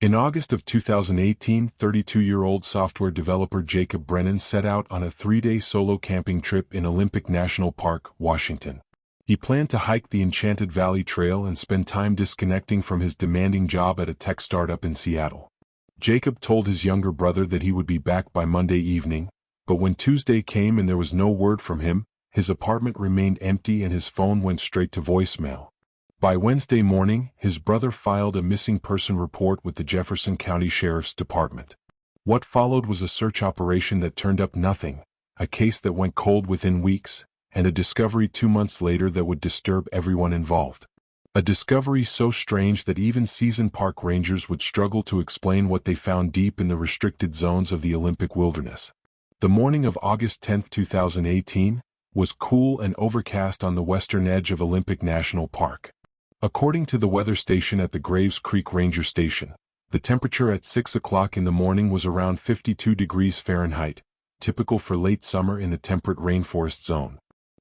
In August of 2018, 32-year-old software developer Jacob Brennan set out on a 3-day solo camping trip in Olympic National Park, Washington. He planned to hike the Enchanted Valley Trail and spend time disconnecting from his demanding job at a tech startup in Seattle. Jacob told his younger brother that he would be back by Monday evening, but when Tuesday came and there was no word from him, his apartment remained empty and his phone went straight to voicemail. By Wednesday morning, his brother filed a missing person report with the Jefferson County Sheriff's Department. What followed was a search operation that turned up nothing, a case that went cold within weeks, and a discovery 2 months later that would disturb everyone involved. A discovery so strange that even seasoned park rangers would struggle to explain what they found deep in the restricted zones of the Olympic wilderness. The morning of August 10, 2018, was cool and overcast on the western edge of Olympic National Park. According to the weather station at the Graves Creek Ranger Station, the temperature at 6 o'clock in the morning was around 52 degrees Fahrenheit, typical for late summer in the temperate rainforest zone.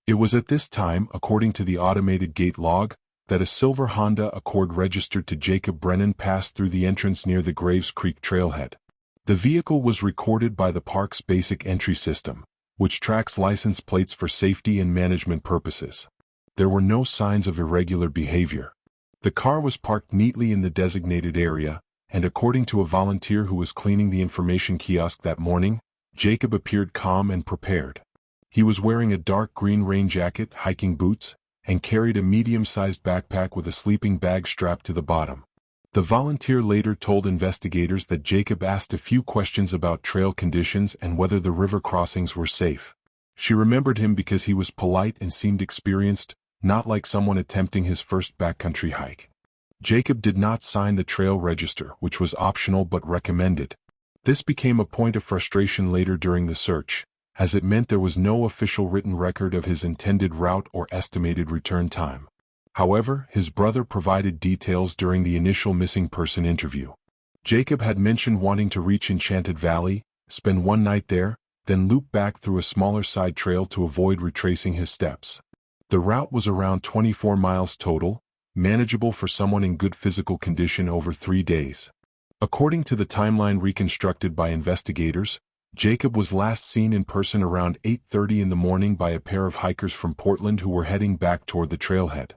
It was at this time, according to the automated gate log, that a silver Honda Accord registered to Jacob Brennan passed through the entrance near the Graves Creek trailhead. The vehicle was recorded by the park's basic entry system, which tracks license plates for safety and management purposes. There were no signs of irregular behavior. The car was parked neatly in the designated area, and according to a volunteer who was cleaning the information kiosk that morning, Jacob appeared calm and prepared. He was wearing a dark green rain jacket, hiking boots, and carried a medium-sized backpack with a sleeping bag strapped to the bottom. The volunteer later told investigators that Jacob asked a few questions about trail conditions and whether the river crossings were safe. She remembered him because he was polite and seemed experienced, not like someone attempting his first backcountry hike. Jacob did not sign the trail register, which was optional but recommended. This became a point of frustration later during the search, as it meant there was no official written record of his intended route or estimated return time. However, his brother provided details during the initial missing person interview. Jacob had mentioned wanting to reach Enchanted Valley, spend one night there, then loop back through a smaller side trail to avoid retracing his steps. The route was around 24 miles total, manageable for someone in good physical condition over 3 days. According to the timeline reconstructed by investigators, Jacob was last seen in person around 8:30 in the morning by a pair of hikers from Portland who were heading back toward the trailhead.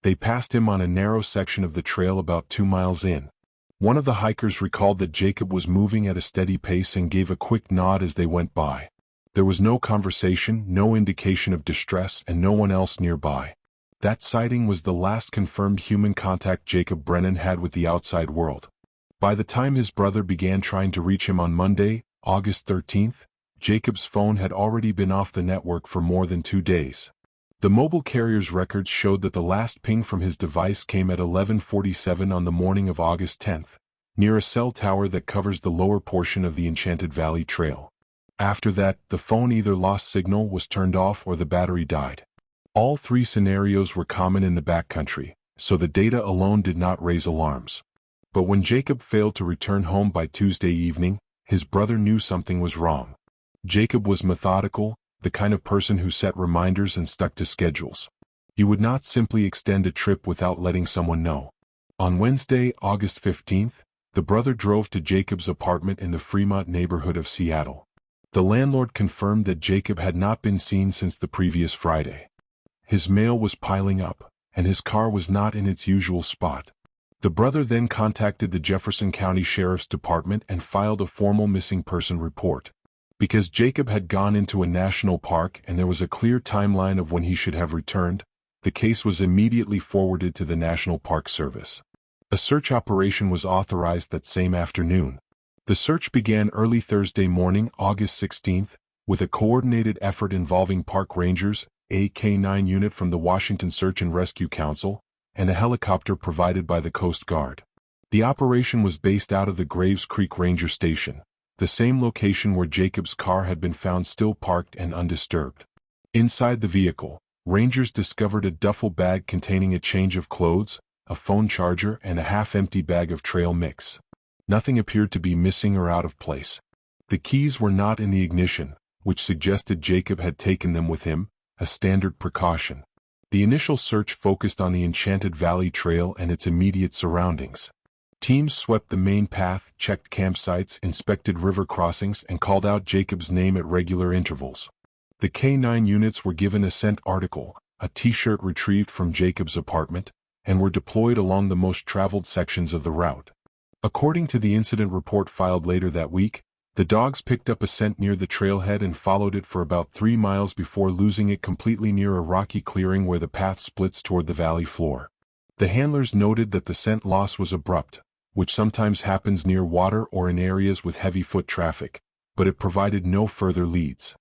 They passed him on a narrow section of the trail about 2 miles in. One of the hikers recalled that Jacob was moving at a steady pace and gave a quick nod as they went by. There was no conversation, no indication of distress, and no one else nearby. That sighting was the last confirmed human contact Jacob Brennan had with the outside world. By the time his brother began trying to reach him on Monday, August 13th, Jacob's phone had already been off the network for more than 2 days. The mobile carrier's records showed that the last ping from his device came at 11:47 on the morning of August 10th, near a cell tower that covers the lower portion of the Enchanted Valley Trail. After that, the phone either lost signal, was turned off, or the battery died. All 3 scenarios were common in the backcountry, so the data alone did not raise alarms. But when Jacob failed to return home by Tuesday evening, his brother knew something was wrong. Jacob was methodical, the kind of person who set reminders and stuck to schedules. He would not simply extend a trip without letting someone know. On Wednesday, August 15th, the brother drove to Jacob's apartment in the Fremont neighborhood of Seattle. The landlord confirmed that Jacob had not been seen since the previous Friday. His mail was piling up, and his car was not in its usual spot. The brother then contacted the Jefferson County Sheriff's Department and filed a formal missing person report. Because Jacob had gone into a national park and there was a clear timeline of when he should have returned, the case was immediately forwarded to the National Park Service. A search operation was authorized that same afternoon. The search began early Thursday morning, August 16th, with a coordinated effort involving park rangers, a K-9 unit from the Washington Search and Rescue Council, and a helicopter provided by the Coast Guard. The operation was based out of the Graves Creek Ranger Station, the same location where Jacob's car had been found still parked and undisturbed. Inside the vehicle, rangers discovered a duffel bag containing a change of clothes, a phone charger, and a half-empty bag of trail mix. Nothing appeared to be missing or out of place. The keys were not in the ignition, which suggested Jacob had taken them with him, a standard precaution. The initial search focused on the Enchanted Valley Trail and its immediate surroundings. Teams swept the main path, checked campsites, inspected river crossings, and called out Jacob's name at regular intervals. The K-9 units were given a scent article, a T-shirt retrieved from Jacob's apartment, and were deployed along the most traveled sections of the route. According to the incident report filed later that week, the dogs picked up a scent near the trailhead and followed it for about 3 miles before losing it completely near a rocky clearing where the path splits toward the valley floor. The handlers noted that the scent loss was abrupt, which sometimes happens near water or in areas with heavy foot traffic, but it provided no further leads.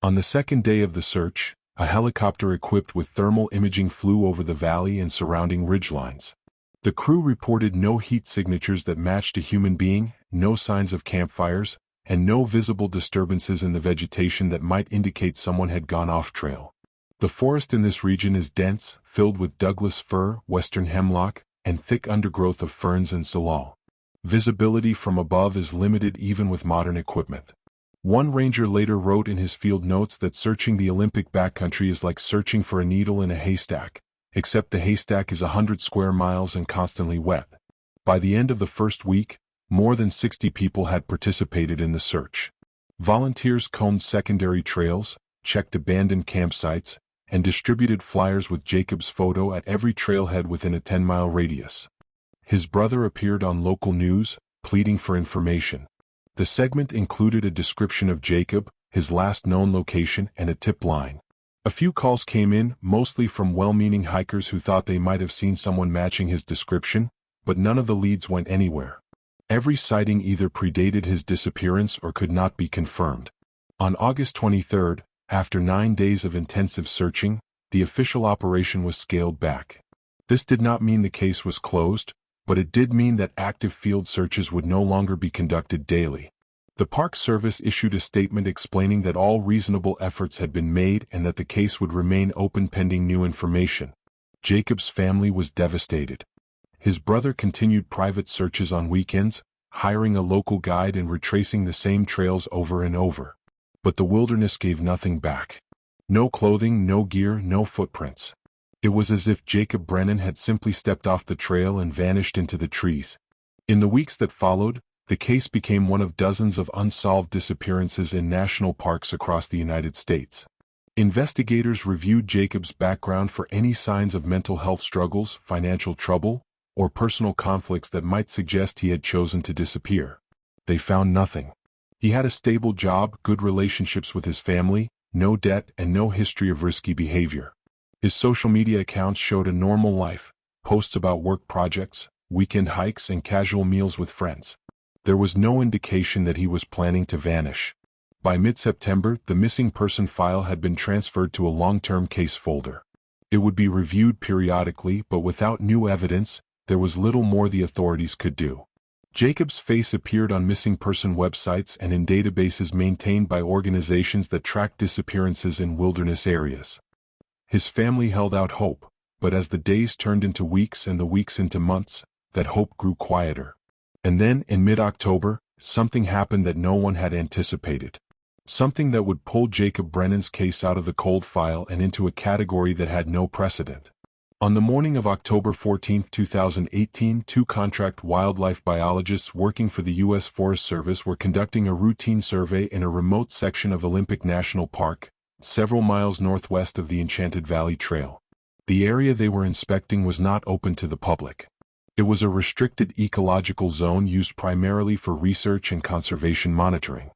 On the second day of the search, a helicopter equipped with thermal imaging flew over the valley and surrounding ridgelines. The crew reported no heat signatures that matched a human being, no signs of campfires, and no visible disturbances in the vegetation that might indicate someone had gone off-trail. The forest in this region is dense, filled with Douglas fir, western hemlock, and thick undergrowth of ferns and salal. Visibility from above is limited even with modern equipment. One ranger later wrote in his field notes that searching the Olympic backcountry is like searching for a needle in a haystack, except the haystack is 100 square miles and constantly wet. By the end of the first week, more than 60 people had participated in the search. Volunteers combed secondary trails, checked abandoned campsites, and distributed flyers with Jacob's photo at every trailhead within a 10-mile radius. His brother appeared on local news, pleading for information. The segment included a description of Jacob, his last known location, and a tip line. A few calls came in, mostly from well-meaning hikers who thought they might have seen someone matching his description, but none of the leads went anywhere. Every sighting either predated his disappearance or could not be confirmed. On August 23, after 9 days of intensive searching, the official operation was scaled back. This did not mean the case was closed, but it did mean that active field searches would no longer be conducted daily. The Park Service issued a statement explaining that all reasonable efforts had been made and that the case would remain open pending new information. Jacob's family was devastated. His brother continued private searches on weekends, hiring a local guide and retracing the same trails over and over. But the wilderness gave nothing back. No clothing, no gear, no footprints. It was as if Jacob Brennan had simply stepped off the trail and vanished into the trees. In the weeks that followed, the case became one of dozens of unsolved disappearances in national parks across the United States. Investigators reviewed Jacob's background for any signs of mental health struggles, financial trouble, or personal conflicts that might suggest he had chosen to disappear. They found nothing. He had a stable job, good relationships with his family, no debt, and no history of risky behavior. His social media accounts showed a normal life, posts about work projects, weekend hikes, and casual meals with friends. There was no indication that he was planning to vanish. By mid-September, the missing person file had been transferred to a long-term case folder. It would be reviewed periodically, but without new evidence, there was little more the authorities could do. Jacob's face appeared on missing person websites and in databases maintained by organizations that track disappearances in wilderness areas. His family held out hope, but as the days turned into weeks and the weeks into months, that hope grew quieter. And then, in mid-October, something happened that no one had anticipated. Something that would pull Jacob Brennan's case out of the cold file and into a category that had no precedent. On the morning of October 14, 2018, 2 contract wildlife biologists working for the U.S. Forest Service were conducting a routine survey in a remote section of Olympic National Park, several miles northwest of the Enchanted Valley Trail. The area they were inspecting was not open to the public. It was a restricted ecological zone used primarily for research and conservation monitoring.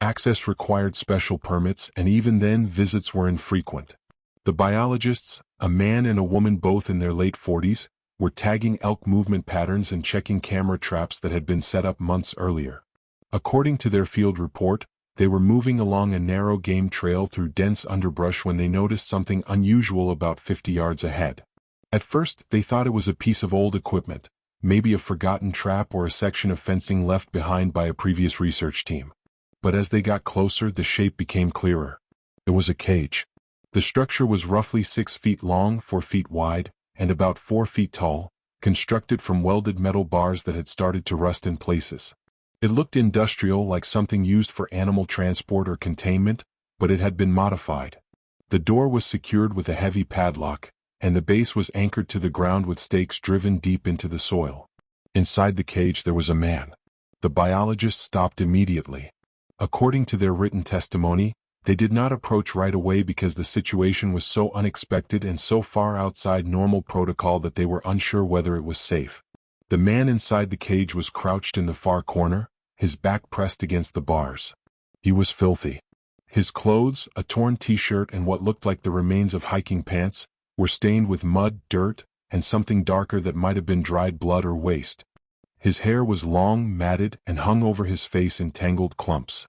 Access required special permits, and even then visits were infrequent. The biologists, a man and a woman both in their late 40s, were tagging elk movement patterns and checking camera traps that had been set up months earlier. According to their field report, they were moving along a narrow game trail through dense underbrush when they noticed something unusual about 50 yards ahead. At first, they thought it was a piece of old equipment, maybe a forgotten trap or a section of fencing left behind by a previous research team. But as they got closer, the shape became clearer. It was a cage. The structure was roughly 6 feet long, 4 feet wide, and about 4 feet tall, constructed from welded metal bars that had started to rust in places. It looked industrial, like something used for animal transport or containment, but it had been modified. The door was secured with a heavy padlock, and the base was anchored to the ground with stakes driven deep into the soil. Inside the cage there was a man. The biologists stopped immediately. According to their written testimony, they did not approach right away because the situation was so unexpected and so far outside normal protocol that they were unsure whether it was safe. The man inside the cage was crouched in the far corner, his back pressed against the bars. He was filthy. His clothes, a torn t-shirt and what looked like the remains of hiking pants, were stained with mud, dirt, and something darker that might have been dried blood or waste. His hair was long, matted, and hung over his face in tangled clumps.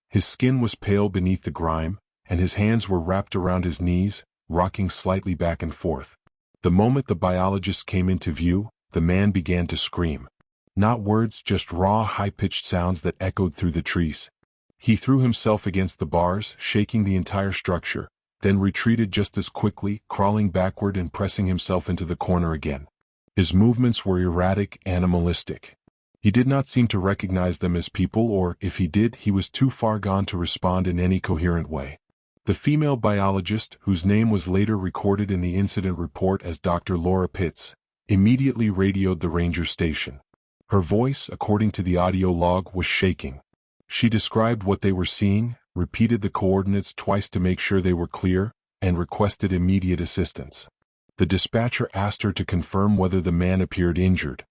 His skin was pale beneath the grime, and his hands were wrapped around his knees, rocking slightly back and forth. The moment the biologist came into view, the man began to scream. Not words, just raw, high-pitched sounds that echoed through the trees. He threw himself against the bars, shaking the entire structure, then retreated just as quickly, crawling backward and pressing himself into the corner again. His movements were erratic, animalistic. He did not seem to recognize them as people, or, if he did, he was too far gone to respond in any coherent way. The female biologist, whose name was later recorded in the incident report as Dr. Laura Pitts, immediately radioed the ranger station. Her voice, according to the audio log, was shaking. She described what they were seeing, repeated the coordinates twice to make sure they were clear, and requested immediate assistance. The dispatcher asked her to confirm whether the man appeared injured.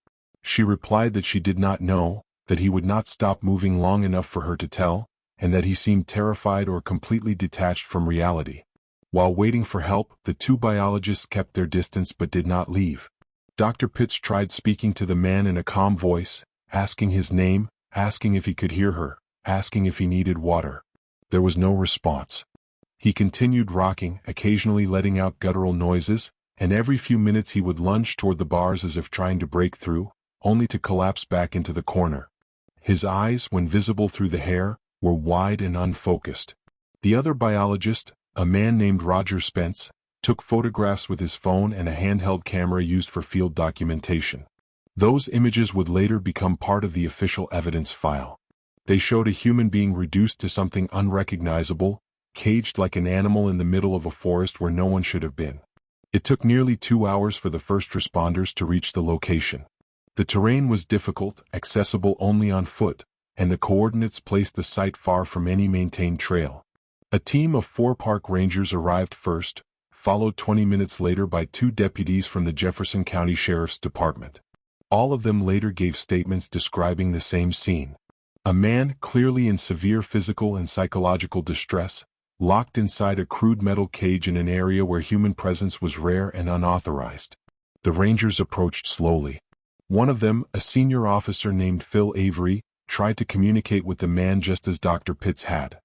She replied that she did not know, that he would not stop moving long enough for her to tell, and that he seemed terrified or completely detached from reality. While waiting for help, the two biologists kept their distance but did not leave. Dr. Pitts tried speaking to the man in a calm voice, asking his name, asking if he could hear her, asking if he needed water. There was no response. He continued rocking, occasionally letting out guttural noises, and every few minutes he would lunge toward the bars as if trying to break through, only to collapse back into the corner. His eyes, when visible through the hair, were wide and unfocused. The other biologist, a man named Roger Spence, took photographs with his phone and a handheld camera used for field documentation. Those images would later become part of the official evidence file. They showed a human being reduced to something unrecognizable, caged like an animal in the middle of a forest where no one should have been. It took nearly 2 hours for the first responders to reach the location. The terrain was difficult, accessible only on foot, and the coordinates placed the site far from any maintained trail. A team of 4 park rangers arrived first, followed 20 minutes later by 2 deputies from the Jefferson County Sheriff's Department. All of them later gave statements describing the same scene. A man, clearly in severe physical and psychological distress, locked inside a crude metal cage in an area where human presence was rare and unauthorized. The rangers approached slowly. One of them, a senior officer named Phil Avery, tried to communicate with the man just as Dr. Pitts had.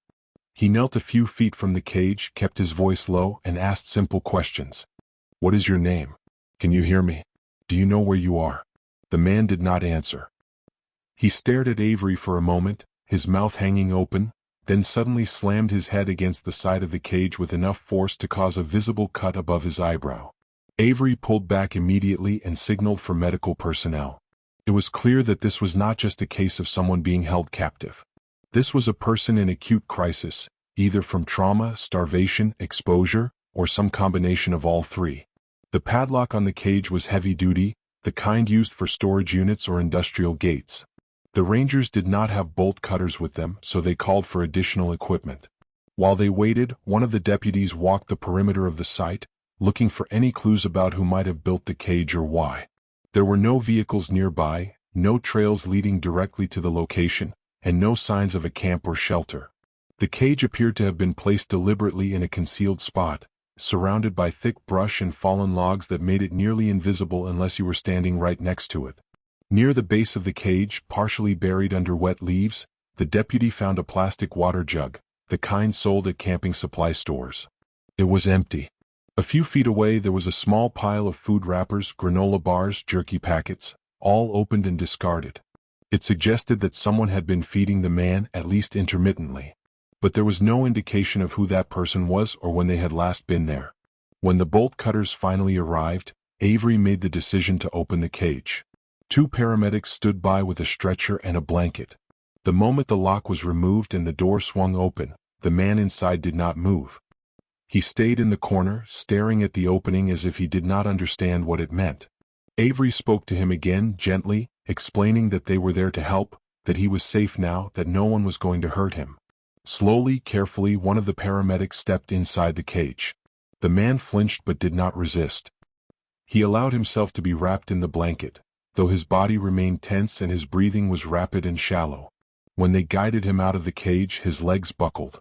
He knelt a few feet from the cage, kept his voice low, and asked simple questions. "What is your name? Can you hear me? Do you know where you are?" The man did not answer. He stared at Avery for a moment, his mouth hanging open, then suddenly slammed his head against the side of the cage with enough force to cause a visible cut above his eyebrow. Avery pulled back immediately and signaled for medical personnel. It was clear that this was not just a case of someone being held captive. This was a person in acute crisis, either from trauma, starvation, exposure, or some combination of all three. The padlock on the cage was heavy-duty, the kind used for storage units or industrial gates. The rangers did not have bolt cutters with them, so they called for additional equipment. While they waited, one of the deputies walked the perimeter of the site, looking for any clues about who might have built the cage or why. There were no vehicles nearby, no trails leading directly to the location, and no signs of a camp or shelter. The cage appeared to have been placed deliberately in a concealed spot, surrounded by thick brush and fallen logs that made it nearly invisible unless you were standing right next to it. Near the base of the cage, partially buried under wet leaves, the deputy found a plastic water jug, the kind sold at camping supply stores. It was empty. A few feet away there was a small pile of food wrappers, granola bars, jerky packets, all opened and discarded. It suggested that someone had been feeding the man, at least intermittently. But there was no indication of who that person was or when they had last been there. When the bolt cutters finally arrived, Avery made the decision to open the cage. 2 paramedics stood by with a stretcher and a blanket. The moment the lock was removed and the door swung open, the man inside did not move. He stayed in the corner, staring at the opening as if he did not understand what it meant. Avery spoke to him again, gently, explaining that they were there to help, that he was safe now, that no one was going to hurt him. Slowly, carefully, one of the paramedics stepped inside the cage. The man flinched but did not resist. He allowed himself to be wrapped in the blanket, though his body remained tense and his breathing was rapid and shallow. When they guided him out of the cage, his legs buckled.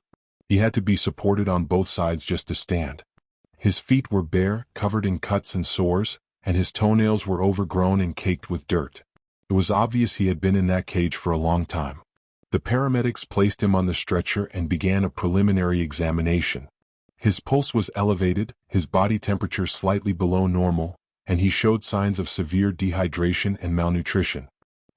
He had to be supported on both sides just to stand. His feet were bare, covered in cuts and sores, and his toenails were overgrown and caked with dirt. It was obvious he had been in that cage for a long time. The paramedics placed him on the stretcher and began a preliminary examination. His pulse was elevated, his body temperature slightly below normal, and he showed signs of severe dehydration and malnutrition.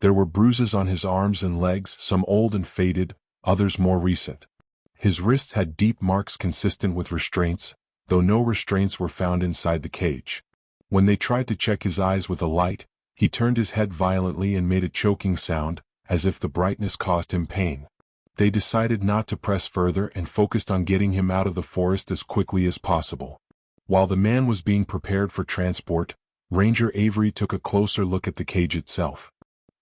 There were bruises on his arms and legs, some old and faded, others more recent. His wrists had deep marks consistent with restraints, though no restraints were found inside the cage. When they tried to check his eyes with a light, he turned his head violently and made a choking sound, as if the brightness caused him pain. They decided not to press further and focused on getting him out of the forest as quickly as possible. While the man was being prepared for transport, Ranger Avery took a closer look at the cage itself.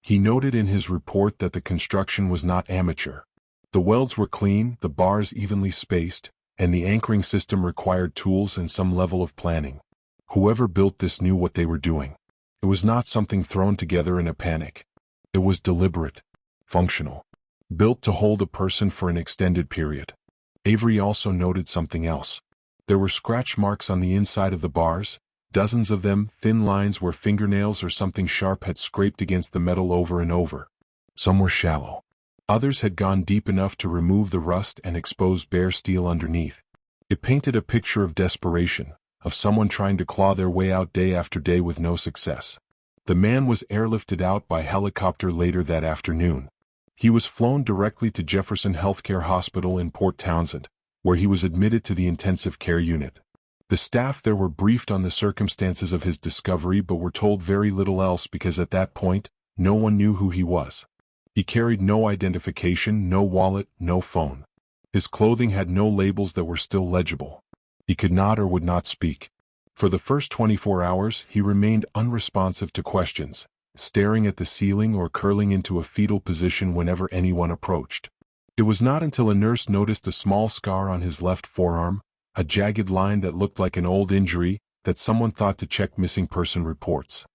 He noted in his report that the construction was not amateur. The welds were clean, the bars evenly spaced, and the anchoring system required tools and some level of planning. Whoever built this knew what they were doing. It was not something thrown together in a panic. It was deliberate, functional, built to hold a person for an extended period. Avery also noted something else. There were scratch marks on the inside of the bars, dozens of them, thin lines where fingernails or something sharp had scraped against the metal over and over. Some were shallow. Others had gone deep enough to remove the rust and expose bare steel underneath. It painted a picture of desperation, of someone trying to claw their way out day after day with no success. The man was airlifted out by helicopter later that afternoon. He was flown directly to Jefferson Healthcare Hospital in Port Townsend, where he was admitted to the intensive care unit. The staff there were briefed on the circumstances of his discovery but were told very little else because at that point, no one knew who he was. He carried no identification, no wallet, no phone. His clothing had no labels that were still legible. He could not or would not speak. For the first 24 hours, he remained unresponsive to questions, staring at the ceiling or curling into a fetal position whenever anyone approached. It was not until a nurse noticed a small scar on his left forearm, a jagged line that looked like an old injury, that someone thought to check missing person reports.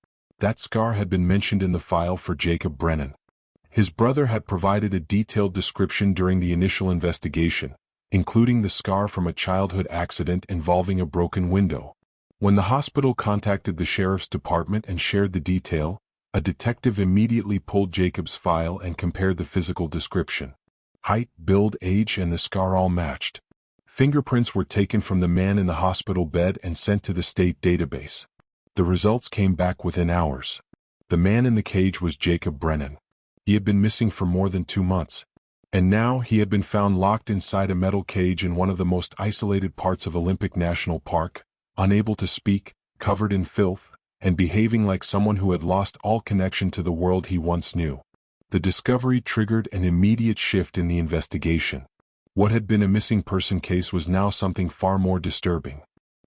That scar had been mentioned in the file for Jacob Brennan. His brother had provided a detailed description during the initial investigation, including the scar from a childhood accident involving a broken window. When the hospital contacted the sheriff's department and shared the detail, a detective immediately pulled Jacob's file and compared the physical description. Height, build, age, and the scar all matched. Fingerprints were taken from the man in the hospital bed and sent to the state database. The results came back within hours. The man in the cage was Jacob Brennan. He had been missing for more than 2 months. And now he had been found locked inside a metal cage in one of the most isolated parts of Olympic National Park, unable to speak, covered in filth, and behaving like someone who had lost all connection to the world he once knew. The discovery triggered an immediate shift in the investigation. What had been a missing person case was now something far more disturbing.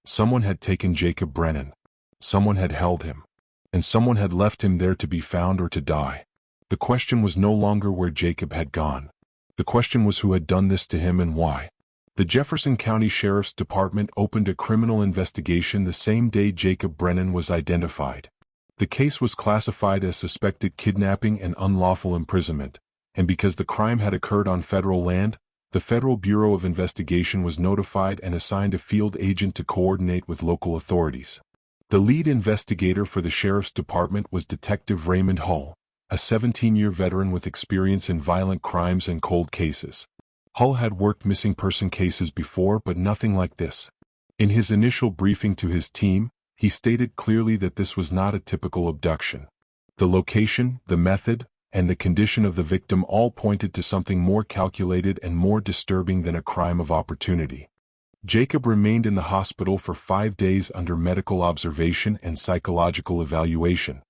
Someone had taken Jacob Brennan. Someone had held him. And someone had left him there to be found or to die. The question was no longer where Jacob had gone. The question was who had done this to him and why. The Jefferson County Sheriff's Department opened a criminal investigation the same day Jacob Brennan was identified. The case was classified as suspected kidnapping and unlawful imprisonment, and because the crime had occurred on federal land, the Federal Bureau of Investigation was notified and assigned a field agent to coordinate with local authorities. The lead investigator for the Sheriff's Department was Detective Raymond Hull, a 17-year veteran with experience in violent crimes and cold cases. Hull had worked missing person cases before, but nothing like this. In his initial briefing to his team, he stated clearly that this was not a typical abduction. The location, the method, and the condition of the victim all pointed to something more calculated and more disturbing than a crime of opportunity. Jacob remained in the hospital for 5 days under medical observation and psychological evaluation.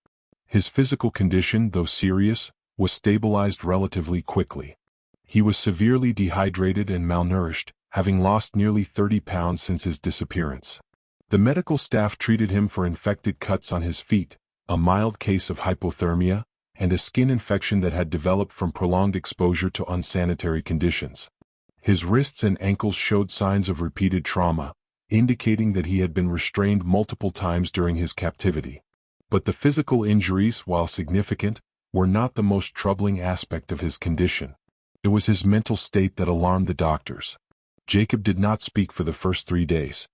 His physical condition, though serious, was stabilized relatively quickly. He was severely dehydrated and malnourished, having lost nearly 30 pounds since his disappearance. The medical staff treated him for infected cuts on his feet, a mild case of hypothermia, and a skin infection that had developed from prolonged exposure to unsanitary conditions. His wrists and ankles showed signs of repeated trauma, indicating that he had been restrained multiple times during his captivity. But the physical injuries, while significant, were not the most troubling aspect of his condition. It was his mental state that alarmed the doctors. Jacob did not speak for the first 3 days.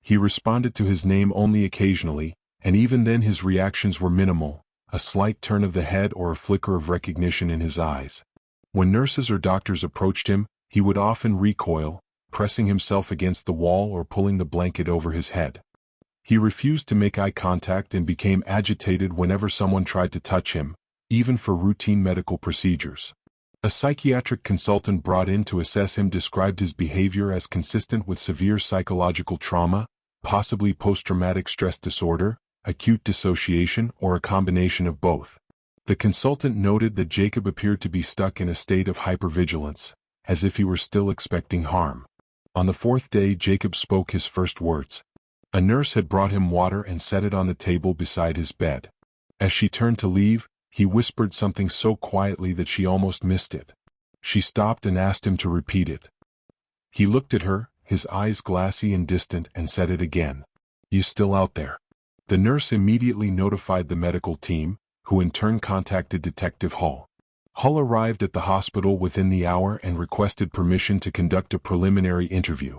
He responded to his name only occasionally, and even then his reactions were minimal, a slight turn of the head or a flicker of recognition in his eyes. When nurses or doctors approached him, he would often recoil, pressing himself against the wall or pulling the blanket over his head. He refused to make eye contact and became agitated whenever someone tried to touch him, even for routine medical procedures. A psychiatric consultant brought in to assess him described his behavior as consistent with severe psychological trauma, possibly post-traumatic stress disorder, acute dissociation, or a combination of both. The consultant noted that Jacob appeared to be stuck in a state of hypervigilance, as if he were still expecting harm. On the 4th day, Jacob spoke his first words. A nurse had brought him water and set it on the table beside his bed. As she turned to leave, he whispered something so quietly that she almost missed it. She stopped and asked him to repeat it. He looked at her, his eyes glassy and distant, and said it again. "You still out there?" The nurse immediately notified the medical team, who in turn contacted Detective Hull. Hull arrived at the hospital within the hour and requested permission to conduct a preliminary interview.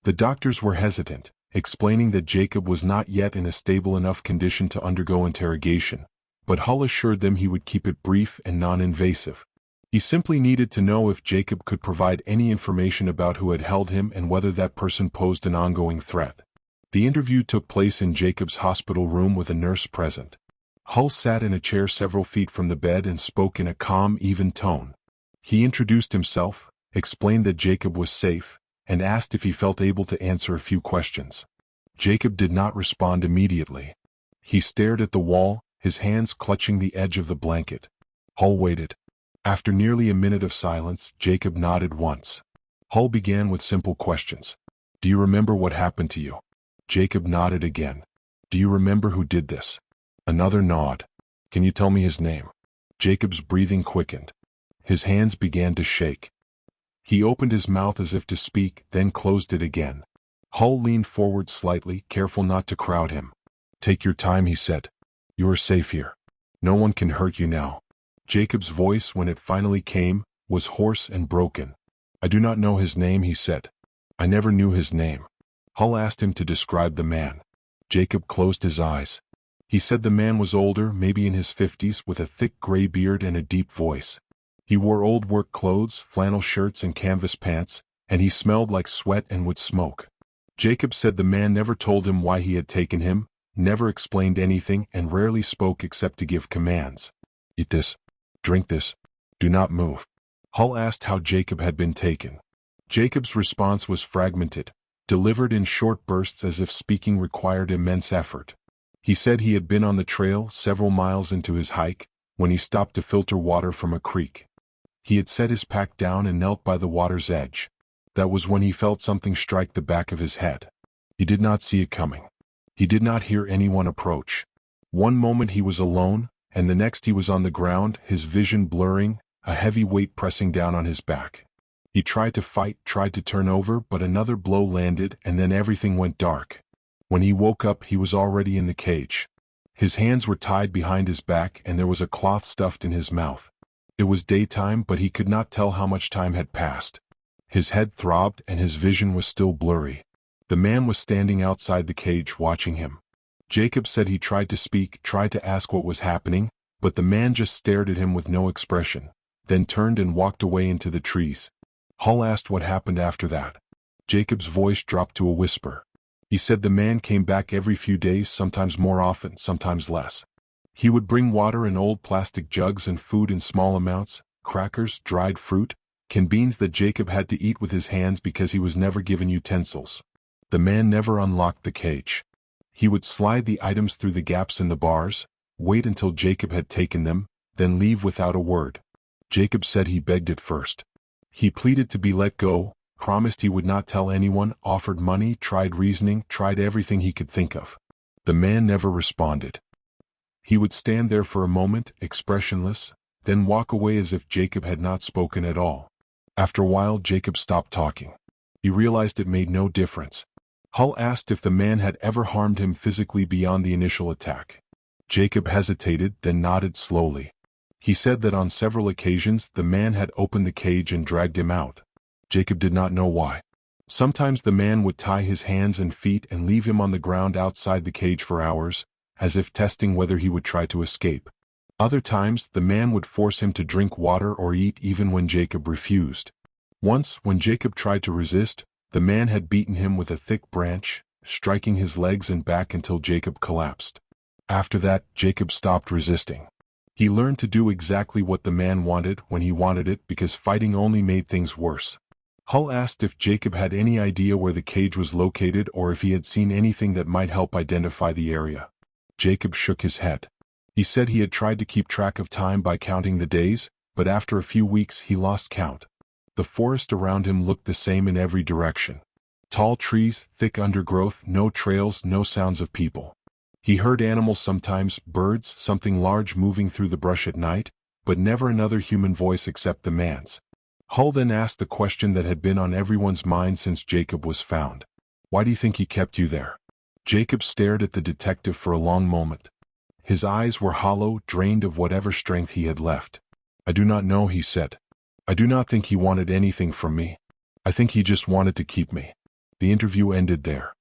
The doctors were hesitant, explaining that Jacob was not yet in a stable enough condition to undergo interrogation, but Hull assured them he would keep it brief and non-invasive. He simply needed to know if Jacob could provide any information about who had held him and whether that person posed an ongoing threat. The interview took place in Jacob's hospital room with a nurse present. Hull sat in a chair several feet from the bed and spoke in a calm, even tone. He introduced himself, explained that Jacob was safe, and asked if he felt able to answer a few questions. Jacob did not respond immediately. He stared at the wall, his hands clutching the edge of the blanket. Hull waited. After nearly a minute of silence, Jacob nodded once. Hull began with simple questions. "Do you remember what happened to you?" Jacob nodded again. "Do you remember who did this?" Another nod. "Can you tell me his name?" Jacob's breathing quickened. His hands began to shake. He opened his mouth as if to speak, then closed it again. Hull leaned forward slightly, careful not to crowd him. "Take your time," he said. "You are safe here. No one can hurt you now." Jacob's voice, when it finally came, was hoarse and broken. "I do not know his name," he said. "I never knew his name." Hull asked him to describe the man. Jacob closed his eyes. He said the man was older, maybe in his 50s, with a thick gray beard and a deep voice. He wore old work clothes, flannel shirts and canvas pants, and he smelled like sweat and would smoke. Jacob said the man never told him why he had taken him, never explained anything, and rarely spoke except to give commands. "Eat this. Drink this. Do not move." Hull asked how Jacob had been taken. Jacob's response was fragmented, delivered in short bursts as if speaking required immense effort. He said he had been on the trail several miles into his hike, when he stopped to filter water from a creek. He had set his pack down and knelt by the water's edge. That was when he felt something strike the back of his head. He did not see it coming. He did not hear anyone approach. One moment he was alone, and the next he was on the ground, his vision blurring, a heavy weight pressing down on his back. He tried to fight, tried to turn over, but another blow landed, and then everything went dark. When he woke up, he was already in the cage. His hands were tied behind his back, and there was a cloth stuffed in his mouth. It was daytime, but he could not tell how much time had passed. His head throbbed, and his vision was still blurry. The man was standing outside the cage watching him. Jacob said he tried to speak, tried to ask what was happening, but the man just stared at him with no expression, then turned and walked away into the trees. Hull asked what happened after that. Jacob's voice dropped to a whisper. He said the man came back every few days, sometimes more often, sometimes less. He would bring water in old plastic jugs and food in small amounts, crackers, dried fruit, canned beans that Jacob had to eat with his hands because he was never given utensils. The man never unlocked the cage. He would slide the items through the gaps in the bars, wait until Jacob had taken them, then leave without a word. Jacob said he begged at first. He pleaded to be let go, promised he would not tell anyone, offered money, tried reasoning, tried everything he could think of. The man never responded. He would stand there for a moment, expressionless, then walk away as if Jacob had not spoken at all. After a while, Jacob stopped talking. He realized it made no difference. Hull asked if the man had ever harmed him physically beyond the initial attack. Jacob hesitated, then nodded slowly. He said that on several occasions the man had opened the cage and dragged him out. Jacob did not know why. Sometimes the man would tie his hands and feet and leave him on the ground outside the cage for hours, as if testing whether he would try to escape. Other times, the man would force him to drink water or eat even when Jacob refused. Once, when Jacob tried to resist, the man had beaten him with a thick branch, striking his legs and back until Jacob collapsed. After that, Jacob stopped resisting. He learned to do exactly what the man wanted when he wanted it because fighting only made things worse. Hull asked if Jacob had any idea where the cage was located or if he had seen anything that might help identify the area. Jacob shook his head. He said he had tried to keep track of time by counting the days, but after a few weeks he lost count. The forest around him looked the same in every direction. Tall trees, thick undergrowth, no trails, no sounds of people. He heard animals sometimes, birds, something large moving through the brush at night, but never another human voice except the man's. Hull then asked the question that had been on everyone's mind since Jacob was found. Why do you think he kept you there? Jacob stared at the detective for a long moment. His eyes were hollow, drained of whatever strength he had left. I do not know, he said. I do not think he wanted anything from me. I think he just wanted to keep me. The interview ended there.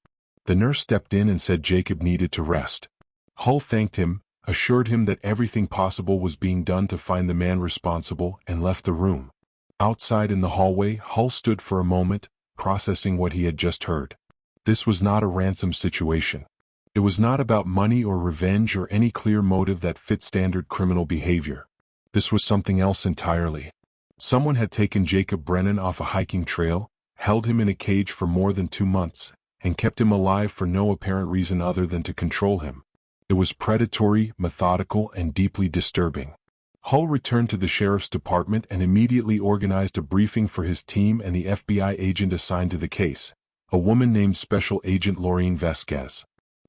The nurse stepped in and said Jacob needed to rest. Hull thanked him, assured him that everything possible was being done to find the man responsible, and left the room. Outside in the hallway, Hull stood for a moment, processing what he had just heard. This was not a ransom situation. It was not about money or revenge or any clear motive that fit standard criminal behavior. This was something else entirely. Someone had taken Jacob Brennan off a hiking trail, held him in a cage for more than 2 months, and kept him alive for no apparent reason other than to control him. It was predatory, methodical, and deeply disturbing. Hull returned to the sheriff's department and immediately organized a briefing for his team and the FBI agent assigned to the case, a woman named Special Agent Lorraine Vasquez.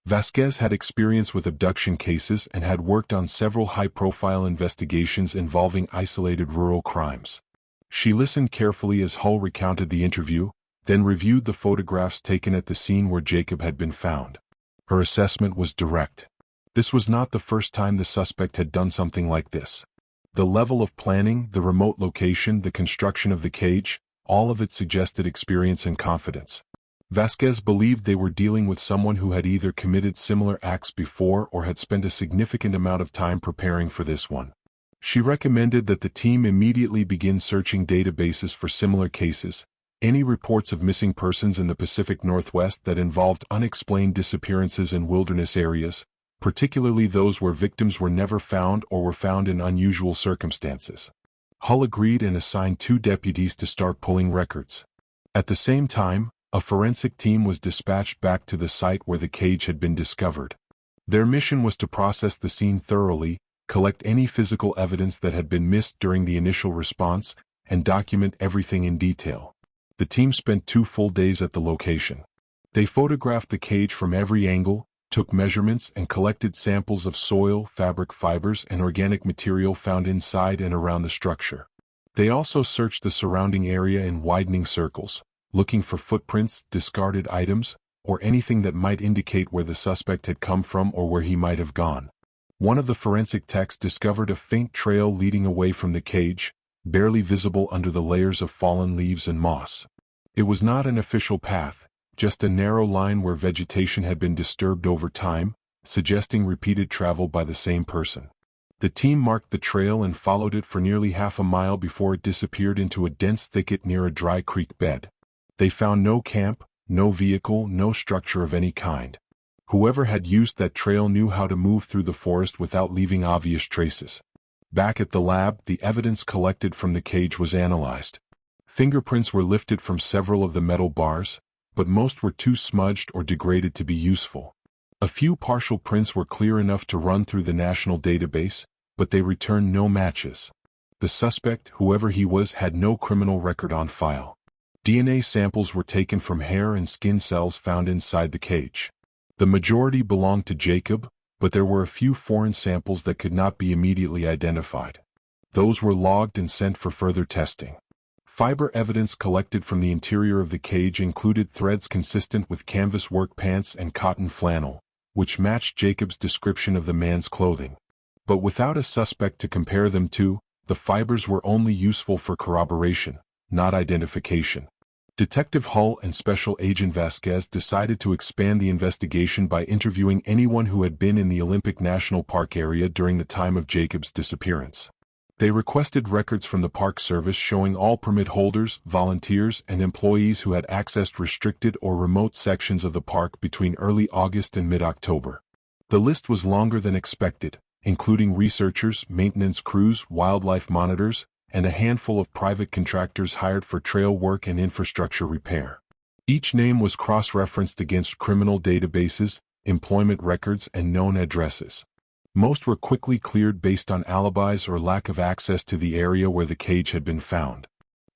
Vasquez had experience with abduction cases and had worked on several high-profile investigations involving isolated rural crimes. She listened carefully as Hull recounted the interview, then reviewed the photographs taken at the scene where Jacob had been found. Her assessment was direct. This was not the first time the suspect had done something like this. The level of planning, the remote location, the construction of the cage, all of it suggested experience and confidence. Vasquez believed they were dealing with someone who had either committed similar acts before or had spent a significant amount of time preparing for this one. She recommended that the team immediately begin searching databases for similar cases, any reports of missing persons in the Pacific Northwest that involved unexplained disappearances in wilderness areas, particularly those where victims were never found or were found in unusual circumstances. Hull agreed and assigned 2 deputies to start pulling records. At the same time, a forensic team was dispatched back to the site where the cage had been discovered. Their mission was to process the scene thoroughly, collect any physical evidence that had been missed during the initial response, and document everything in detail. The team spent 2 full days at the location. They photographed the cage from every angle, took measurements, and collected samples of soil, fabric fibers, and organic material found inside and around the structure. They also searched the surrounding area in widening circles, looking for footprints, discarded items, or anything that might indicate where the suspect had come from or where he might have gone. One of the forensic techs discovered a faint trail leading away from the cage, barely visible under the layers of fallen leaves and moss. It was not an official path, just a narrow line where vegetation had been disturbed over time, suggesting repeated travel by the same person. The team marked the trail and followed it for nearly half a mile before it disappeared into a dense thicket near a dry creek bed. They found no camp, no vehicle, no structure of any kind. Whoever had used that trail knew how to move through the forest without leaving obvious traces. Back at the lab, the evidence collected from the cage was analyzed. Fingerprints were lifted from several of the metal bars, but most were too smudged or degraded to be useful. A few partial prints were clear enough to run through the national database, but they returned no matches. The suspect, whoever he was, had no criminal record on file. DNA samples were taken from hair and skin cells found inside the cage. The majority belonged to Jacob, but there were a few foreign samples that could not be immediately identified. Those were logged and sent for further testing. Fiber evidence collected from the interior of the cage included threads consistent with canvas work pants and cotton flannel, which matched Jacob's description of the man's clothing. But without a suspect to compare them to, the fibers were only useful for corroboration, not identification. Detective Hull and Special Agent Vasquez decided to expand the investigation by interviewing anyone who had been in the Olympic National Park area during the time of Jacob's disappearance. They requested records from the Park Service showing all permit holders, volunteers, and employees who had accessed restricted or remote sections of the park between early August and mid-October. The list was longer than expected, including researchers, maintenance crews, wildlife monitors, and a handful of private contractors hired for trail work and infrastructure repair. Each name was cross-referenced against criminal databases, employment records, and known addresses. Most were quickly cleared based on alibis or lack of access to the area where the cage had been found.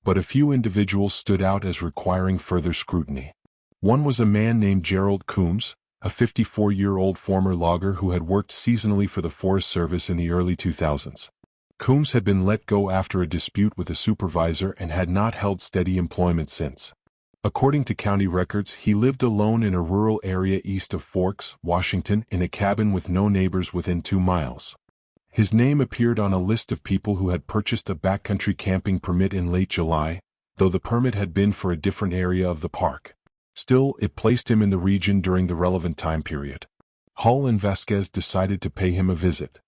But a few individuals stood out as requiring further scrutiny. One was a man named Gerald Coombs, a 54-year-old former logger who had worked seasonally for the Forest Service in the early 2000s. Coombs had been let go after a dispute with a supervisor and had not held steady employment since. According to county records, he lived alone in a rural area east of Forks, Washington, in a cabin with no neighbors within 2 miles. His name appeared on a list of people who had purchased a backcountry camping permit in late July, though the permit had been for a different area of the park. Still, it placed him in the region during the relevant time period. Hull and Vasquez decided to pay him a visit.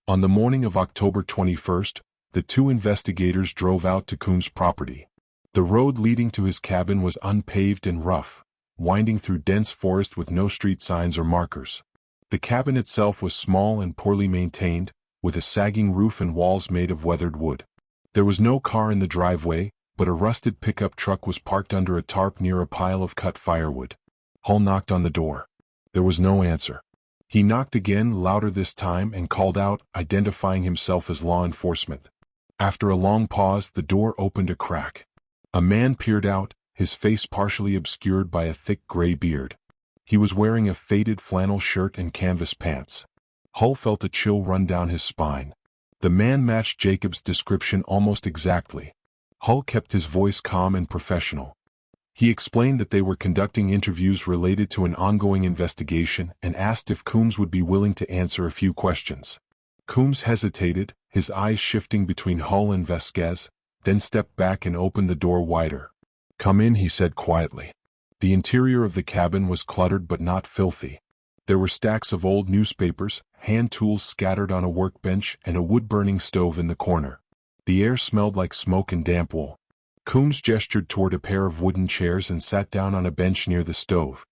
On the morning of October 21st, the two investigators drove out to Coombs' property. The road leading to his cabin was unpaved and rough, winding through dense forest with no street signs or markers. The cabin itself was small and poorly maintained, with a sagging roof and walls made of weathered wood. There was no car in the driveway, but a rusted pickup truck was parked under a tarp near a pile of cut firewood. Hull knocked on the door. There was no answer. He knocked again, louder this time, and called out, identifying himself as law enforcement. After a long pause, the door opened a crack. A man peered out, his face partially obscured by a thick gray beard. He was wearing a faded flannel shirt and canvas pants. Hull felt a chill run down his spine. The man matched Jacob's description almost exactly. Hull kept his voice calm and professional. He explained that they were conducting interviews related to an ongoing investigation and asked if Coombs would be willing to answer a few questions. Coombs hesitated, his eyes shifting between Hull and Vasquez, then stepped back and opened the door wider. "Come in," he said quietly. The interior of the cabin was cluttered but not filthy. There were stacks of old newspapers, hand tools scattered on a workbench, and a wood-burning stove in the corner. The air smelled like smoke and damp wool. Coombs gestured toward a pair of wooden chairs and sat down on a bench near the stove.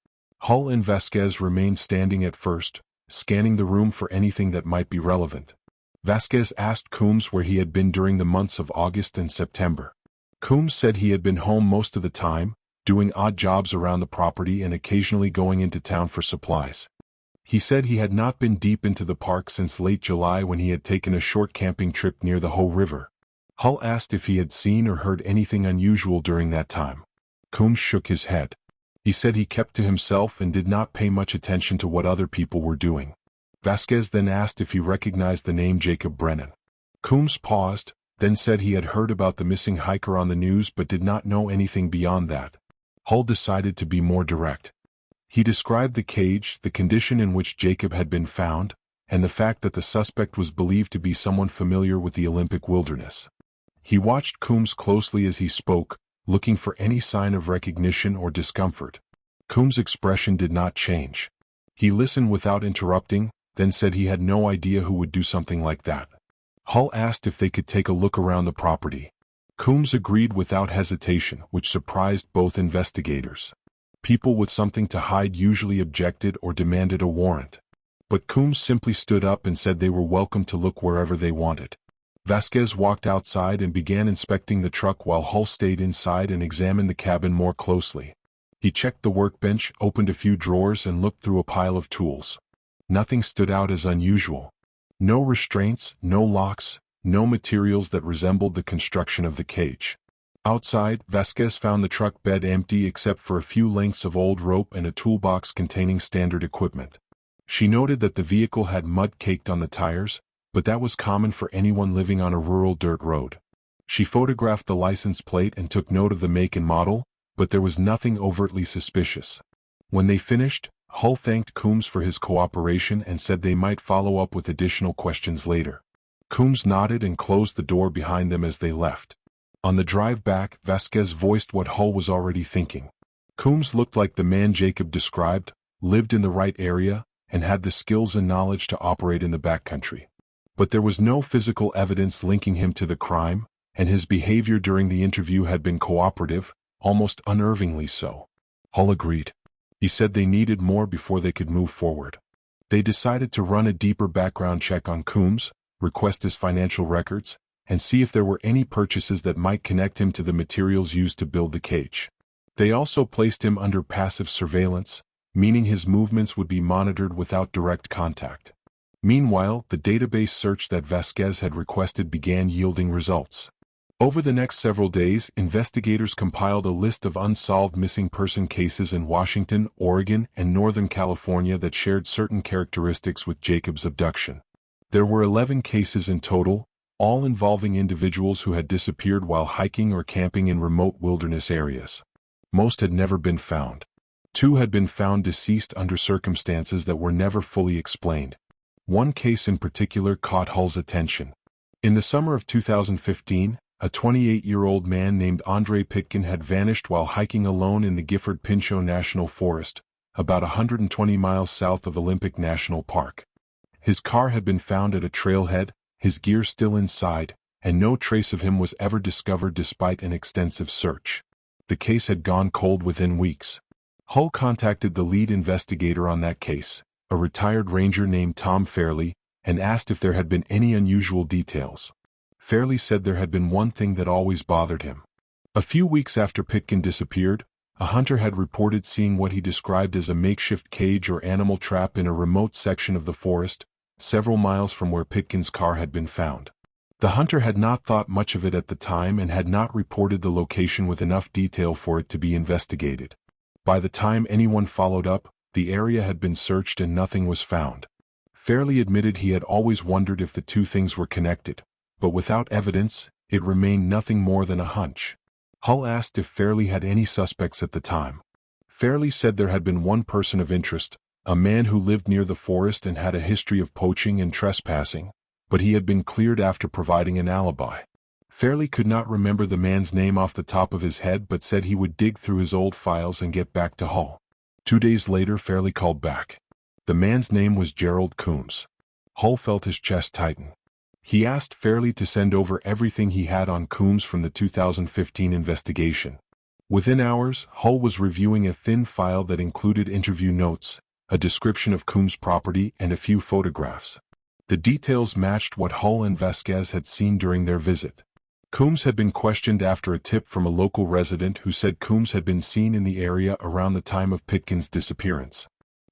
Hull and Vasquez remained standing at first, scanning the room for anything that might be relevant. Vasquez asked Coombs where he had been during the months of August and September. Coombs said he had been home most of the time, doing odd jobs around the property and occasionally going into town for supplies. He said he had not been deep into the park since late July when he had taken a short camping trip near the Hoh River. Hull asked if he had seen or heard anything unusual during that time. Coombs shook his head. He said he kept to himself and did not pay much attention to what other people were doing. Vasquez then asked if he recognized the name Jacob Brennan. Coombs paused, then said he had heard about the missing hiker on the news but did not know anything beyond that. Hull decided to be more direct. He described the cage, the condition in which Jacob had been found, and the fact that the suspect was believed to be someone familiar with the Olympic wilderness. He watched Coombs closely as he spoke, looking for any sign of recognition or discomfort. Coombs' expression did not change. He listened without interrupting, then said he had no idea who would do something like that. Hull asked if they could take a look around the property. Coombs agreed without hesitation, which surprised both investigators. People with something to hide usually objected or demanded a warrant. But Coombs simply stood up and said they were welcome to look wherever they wanted. Vasquez walked outside and began inspecting the truck while Hull stayed inside and examined the cabin more closely. He checked the workbench, opened a few drawers, and looked through a pile of tools. Nothing stood out as unusual. No restraints, no locks, no materials that resembled the construction of the cage. Outside, Vasquez found the truck bed empty except for a few lengths of old rope and a toolbox containing standard equipment. She noted that the vehicle had mud caked on the tires, but that was common for anyone living on a rural dirt road. She photographed the license plate and took note of the make and model, but there was nothing overtly suspicious. When they finished, Hull thanked Coombs for his cooperation and said they might follow up with additional questions later. Coombs nodded and closed the door behind them as they left. On the drive back, Vasquez voiced what Hull was already thinking. Coombs looked like the man Jacob described, lived in the right area, and had the skills and knowledge to operate in the backcountry. But there was no physical evidence linking him to the crime, and his behavior during the interview had been cooperative, almost unnervingly so. Hull agreed. He said they needed more before they could move forward. They decided to run a deeper background check on Coombs, request his financial records, and see if there were any purchases that might connect him to the materials used to build the cage. They also placed him under passive surveillance, meaning his movements would be monitored without direct contact. Meanwhile, the database search that Vasquez had requested began yielding results. Over the next several days, investigators compiled a list of unsolved missing person cases in Washington, Oregon, and Northern California that shared certain characteristics with Jacob's abduction. There were 11 cases in total, all involving individuals who had disappeared while hiking or camping in remote wilderness areas. Most had never been found. 2 had been found deceased under circumstances that were never fully explained. One case in particular caught Hull's attention. In the summer of 2015, a 28-year-old man named Andre Pitkin had vanished while hiking alone in the Gifford-Pinchot National Forest, about 120 miles south of Olympic National Park. His car had been found at a trailhead, his gear still inside, and no trace of him was ever discovered despite an extensive search. The case had gone cold within weeks. Hull contacted the lead investigator on that case, a retired ranger named Tom Fairley, and asked if there had been any unusual details. Fairley said there had been one thing that always bothered him. A few weeks after Pitkin disappeared, a hunter had reported seeing what he described as a makeshift cage or animal trap in a remote section of the forest, several miles from where Pitkin's car had been found. The hunter had not thought much of it at the time and had not reported the location with enough detail for it to be investigated. By the time anyone followed up, the area had been searched and nothing was found. Fairley admitted he had always wondered if the two things were connected, but without evidence, it remained nothing more than a hunch. Hull asked if Fairley had any suspects at the time. Fairley said there had been one person of interest, a man who lived near the forest and had a history of poaching and trespassing, but he had been cleared after providing an alibi. Fairley could not remember the man's name off the top of his head but said he would dig through his old files and get back to Hull. 2 days later, Fairley called back. The man's name was Gerald Coombs. Hull felt his chest tighten. He asked Fairley to send over everything he had on Coombs from the 2015 investigation. Within hours, Hull was reviewing a thin file that included interview notes, a description of Coombs' property, and a few photographs. The details matched what Hull and Vasquez had seen during their visit. Coombs had been questioned after a tip from a local resident who said Coombs had been seen in the area around the time of Pitkin's disappearance.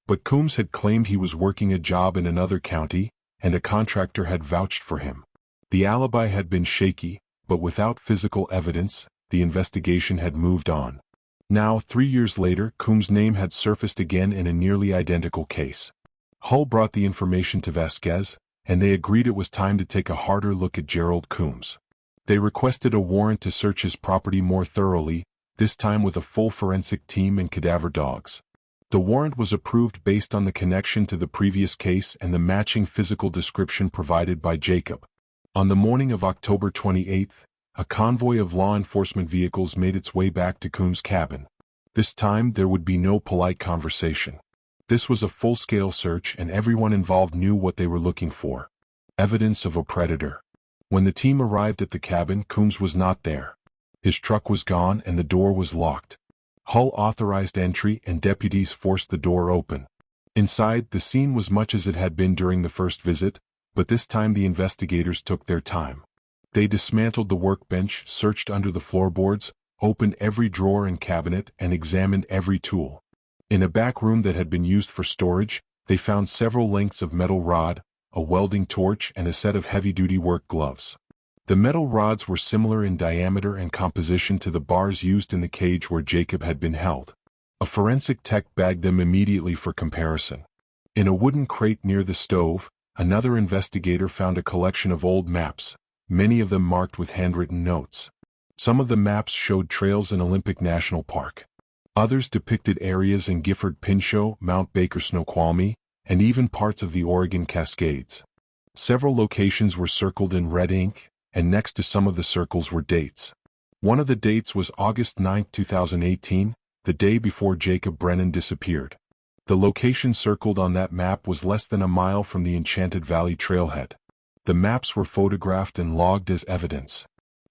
But Coombs had claimed he was working a job in another county, and a contractor had vouched for him. The alibi had been shaky, but without physical evidence, the investigation had moved on. Now, 3 years later, Coombs' name had surfaced again in a nearly identical case. Hull brought the information to Vasquez, and they agreed it was time to take a harder look at Gerald Coombs. They requested a warrant to search his property more thoroughly, this time with a full forensic team and cadaver dogs. The warrant was approved based on the connection to the previous case and the matching physical description provided by Jacob. On the morning of October 28th, a convoy of law enforcement vehicles made its way back to Coombs' cabin. This time there would be no polite conversation. This was a full-scale search and everyone involved knew what they were looking for. Evidence of a predator. When the team arrived at the cabin, Coombs was not there. His truck was gone and the door was locked. Hull authorized entry and deputies forced the door open. Inside, the scene was much as it had been during the first visit, but this time the investigators took their time. They dismantled the workbench, searched under the floorboards, opened every drawer and cabinet, and examined every tool. In a back room that had been used for storage, they found several lengths of metal rod, a welding torch, and a set of heavy-duty work gloves. The metal rods were similar in diameter and composition to the bars used in the cage where Jacob had been held. A forensic tech bagged them immediately for comparison. In a wooden crate near the stove, another investigator found a collection of old maps, many of them marked with handwritten notes. Some of the maps showed trails in Olympic National Park. Others depicted areas in Gifford Pinchot, Mount Baker Snoqualmie, and even parts of the Oregon Cascades. Several locations were circled in red ink, and next to some of the circles were dates. One of the dates was August 9, 2018, the day before Jacob Brennan disappeared. The location circled on that map was less than a mile from the Enchanted Valley trailhead. The maps were photographed and logged as evidence.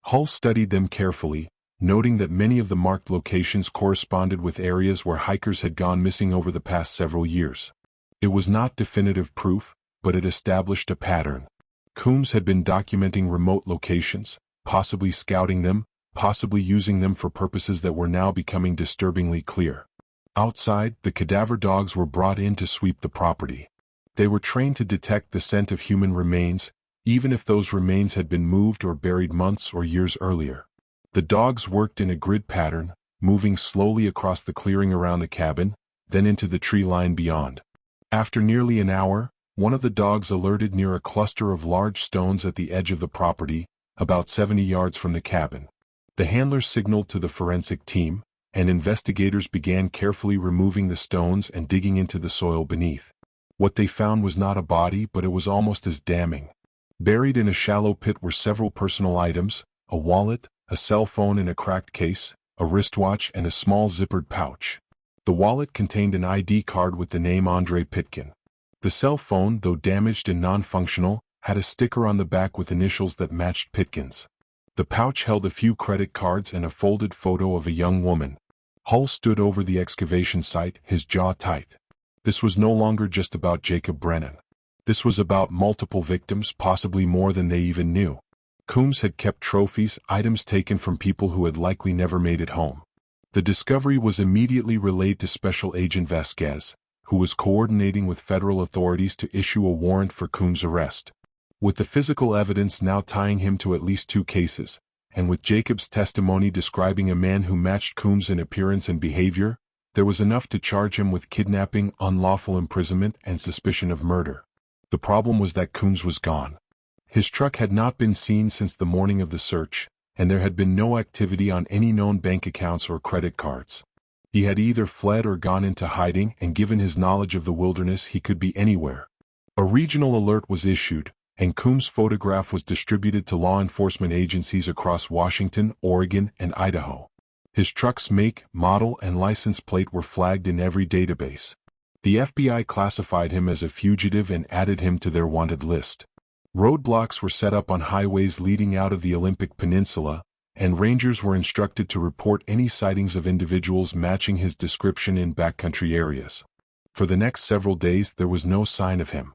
Hull studied them carefully, noting that many of the marked locations corresponded with areas where hikers had gone missing over the past several years. It was not definitive proof, but it established a pattern. Coombs had been documenting remote locations, possibly scouting them, possibly using them for purposes that were now becoming disturbingly clear. Outside, the cadaver dogs were brought in to sweep the property. They were trained to detect the scent of human remains, even if those remains had been moved or buried months or years earlier. The dogs worked in a grid pattern, moving slowly across the clearing around the cabin, then into the tree line beyond. After nearly an hour, one of the dogs alerted near a cluster of large stones at the edge of the property, about 70 yards from the cabin. The handler signaled to the forensic team, and investigators began carefully removing the stones and digging into the soil beneath. What they found was not a body, but it was almost as damning. Buried in a shallow pit were several personal items, a wallet, a cell phone in a cracked case, a wristwatch, and a small zippered pouch. The wallet contained an ID card with the name Andre Pitkin. The cell phone, though damaged and non-functional, had a sticker on the back with initials that matched Pitkin's. The pouch held a few credit cards and a folded photo of a young woman. Hull stood over the excavation site, his jaw tight. This was no longer just about Jacob Brennan. This was about multiple victims, possibly more than they even knew. Coombs had kept trophies, items taken from people who had likely never made it home. The discovery was immediately relayed to Special Agent Vasquez, who was coordinating with federal authorities to issue a warrant for Coombs' arrest. With the physical evidence now tying him to at least 2 cases, and with Jacob's testimony describing a man who matched Coombs in appearance and behavior, there was enough to charge him with kidnapping, unlawful imprisonment, and suspicion of murder. The problem was that Coombs was gone. His truck had not been seen since the morning of the search, and there had been no activity on any known bank accounts or credit cards. He had either fled or gone into hiding, and given his knowledge of the wilderness, he could be anywhere. A regional alert was issued, and Coombs' photograph was distributed to law enforcement agencies across Washington, Oregon, and Idaho. His truck's make, model, and license plate were flagged in every database. The FBI classified him as a fugitive and added him to their wanted list. Roadblocks were set up on highways leading out of the Olympic Peninsula, and rangers were instructed to report any sightings of individuals matching his description in backcountry areas. For the next several days there was no sign of him.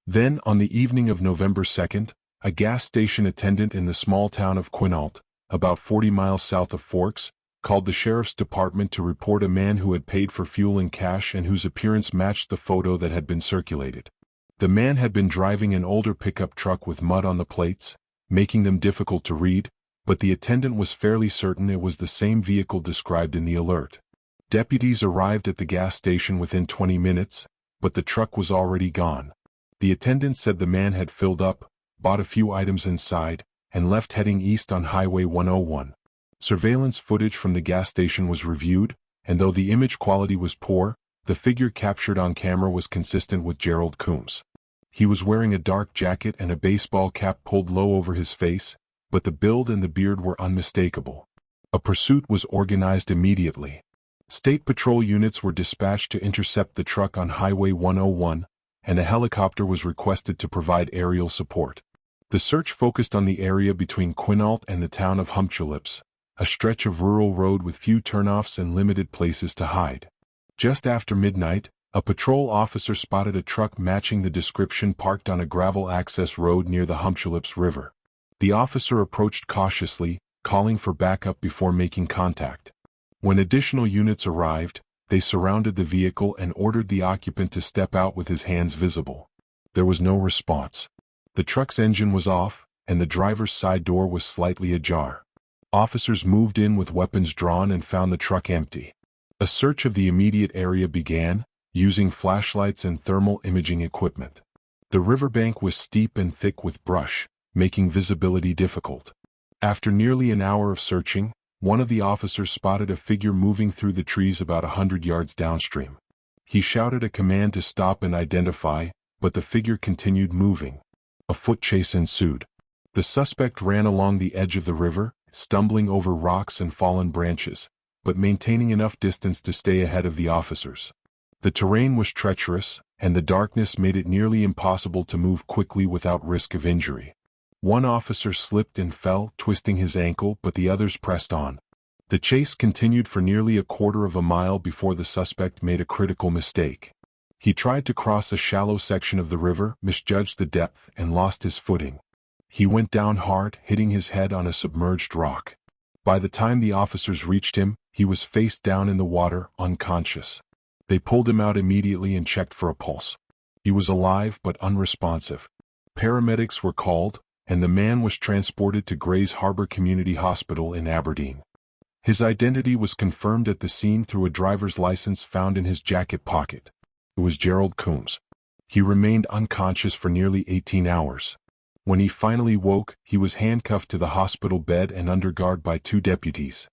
Then, on the evening of November 2nd, a gas station attendant in the small town of Quinault, about 40 miles south of Forks, called the sheriff's department to report a man who had paid for fuel in cash and whose appearance matched the photo that had been circulated. The man had been driving an older pickup truck with mud on the plates, making them difficult to read, but the attendant was fairly certain it was the same vehicle described in the alert. Deputies arrived at the gas station within 20 minutes, but the truck was already gone. The attendant said the man had filled up, bought a few items inside, and left heading east on Highway 101. Surveillance footage from the gas station was reviewed, and though the image quality was poor, the figure captured on camera was consistent with Gerald Coombs. He was wearing a dark jacket and a baseball cap pulled low over his face, but the build and the beard were unmistakable. A pursuit was organized immediately. State patrol units were dispatched to intercept the truck on Highway 101, and a helicopter was requested to provide aerial support. The search focused on the area between Quinault and the town of Humchulips, a stretch of rural road with few turnoffs and limited places to hide. Just after midnight, a patrol officer spotted a truck matching the description parked on a gravel access road near the Humchulips River. The officer approached cautiously, calling for backup before making contact. When additional units arrived, they surrounded the vehicle and ordered the occupant to step out with his hands visible. There was no response. The truck's engine was off, and the driver's side door was slightly ajar. Officers moved in with weapons drawn and found the truck empty. A search of the immediate area began, using flashlights and thermal imaging equipment. The riverbank was steep and thick with brush, making visibility difficult. After nearly an hour of searching, one of the officers spotted a figure moving through the trees about 100 yards downstream. He shouted a command to stop and identify, but the figure continued moving. A foot chase ensued. The suspect ran along the edge of the river, stumbling over rocks and fallen branches, but maintaining enough distance to stay ahead of the officers. The terrain was treacherous, and the darkness made it nearly impossible to move quickly without risk of injury. One officer slipped and fell, twisting his ankle, but the others pressed on. The chase continued for nearly a quarter of a mile before the suspect made a critical mistake. He tried to cross a shallow section of the river, misjudged the depth, and lost his footing. He went down hard, hitting his head on a submerged rock. By the time the officers reached him, he was face down in the water, unconscious. They pulled him out immediately and checked for a pulse. He was alive but unresponsive. Paramedics were called, and the man was transported to Grays Harbor Community Hospital in Aberdeen. His identity was confirmed at the scene through a driver's license found in his jacket pocket. It was Gerald Coombs. He remained unconscious for nearly 18 hours. When he finally woke, he was handcuffed to the hospital bed and under guard by 2 deputies.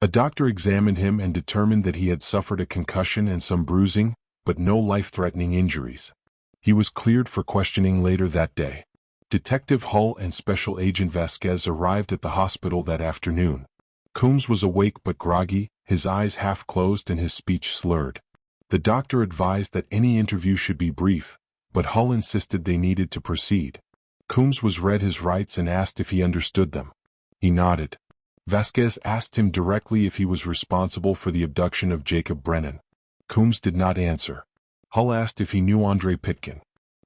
A doctor examined him and determined that he had suffered a concussion and some bruising, but no life-threatening injuries. He was cleared for questioning later that day. Detective Hull and Special Agent Vasquez arrived at the hospital that afternoon. Coombs was awake but groggy, his eyes half closed and his speech slurred. The doctor advised that any interview should be brief, but Hull insisted they needed to proceed. Coombs was read his rights and asked if he understood them. He nodded. Vasquez asked him directly if he was responsible for the abduction of Jacob Brennan. Coombs did not answer. Hull asked if he knew Andre Pitkin.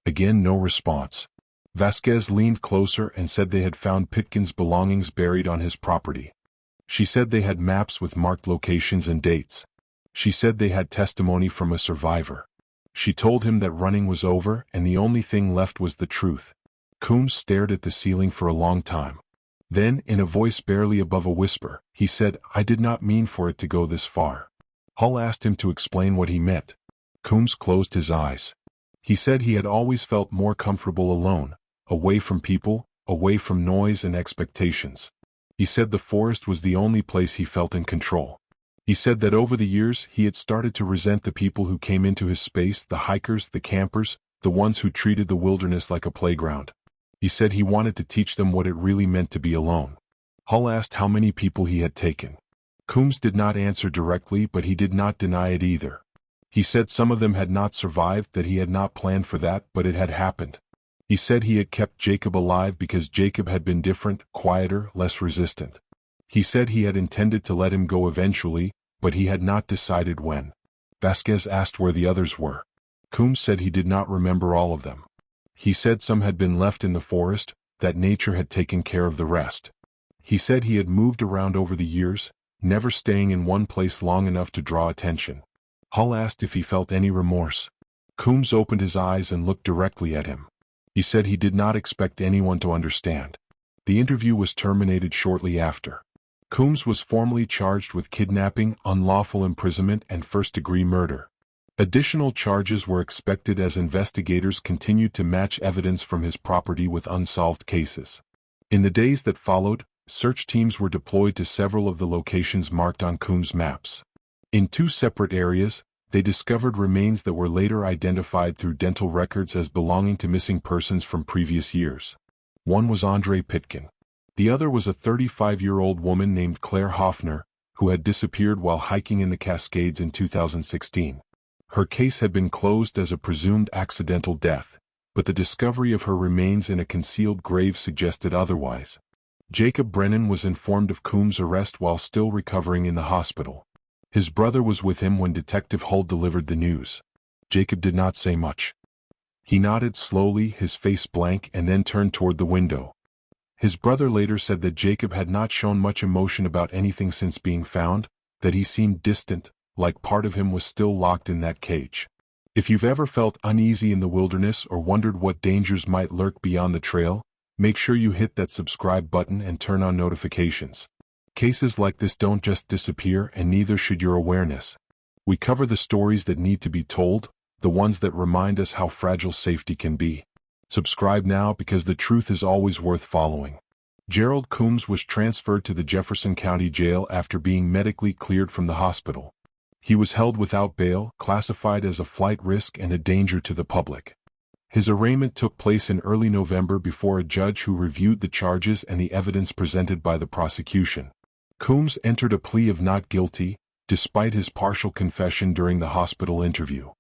Again, no response. Vasquez leaned closer and said they had found Pitkin's belongings buried on his property. She said they had maps with marked locations and dates. She said they had testimony from a survivor. She told him that running was over and the only thing left was the truth. Coombs stared at the ceiling for a long time. Then, in a voice barely above a whisper, he said, "I did not mean for it to go this far." Hull asked him to explain what he meant. Coombs closed his eyes. He said he had always felt more comfortable alone, away from people, away from noise and expectations. He said the forest was the only place he felt in control. He said that over the years he had started to resent the people who came into his space, the hikers, the campers, the ones who treated the wilderness like a playground. He said he wanted to teach them what it really meant to be alone. Hull asked how many people he had taken. Coombs did not answer directly, but he did not deny it either. He said some of them had not survived, that he had not planned for that, but it had happened. He said he had kept Jacob alive because Jacob had been different, quieter, less resistant. He said he had intended to let him go eventually, but he had not decided when. Vasquez asked where the others were. Coombs said he did not remember all of them. He said some had been left in the forest, that nature had taken care of the rest. He said he had moved around over the years, never staying in one place long enough to draw attention. Hull asked if he felt any remorse. Coombs opened his eyes and looked directly at him. He said he did not expect anyone to understand. The interview was terminated shortly after. Coombs was formally charged with kidnapping, unlawful imprisonment, and first-degree murder. Additional charges were expected as investigators continued to match evidence from his property with unsolved cases. In the days that followed, search teams were deployed to several of the locations marked on Coombs' maps. In 2 separate areas, they discovered remains that were later identified through dental records as belonging to missing persons from previous years. One was Andre Pitkin. The other was a 35-year-old woman named Claire Hoffner, who had disappeared while hiking in the Cascades in 2016. Her case had been closed as a presumed accidental death, but the discovery of her remains in a concealed grave suggested otherwise. Jacob Brennan was informed of Coombs' arrest while still recovering in the hospital. His brother was with him when Detective Hull delivered the news. Jacob did not say much. He nodded slowly, his face blank, and then turned toward the window. His brother later said that Jacob had not shown much emotion about anything since being found, that he seemed distant, like part of him was still locked in that cage. If you've ever felt uneasy in the wilderness or wondered what dangers might lurk beyond the trail, make sure you hit that subscribe button and turn on notifications. Cases like this don't just disappear, and neither should your awareness. We cover the stories that need to be told, the ones that remind us how fragile safety can be. Subscribe now because the truth is always worth following. Gerald Coombs was transferred to the Jefferson County Jail after being medically cleared from the hospital. He was held without bail, classified as a flight risk and a danger to the public. His arraignment took place in early November before a judge who reviewed the charges and the evidence presented by the prosecution. Coombs entered a plea of not guilty, despite his partial confession during the hospital interview.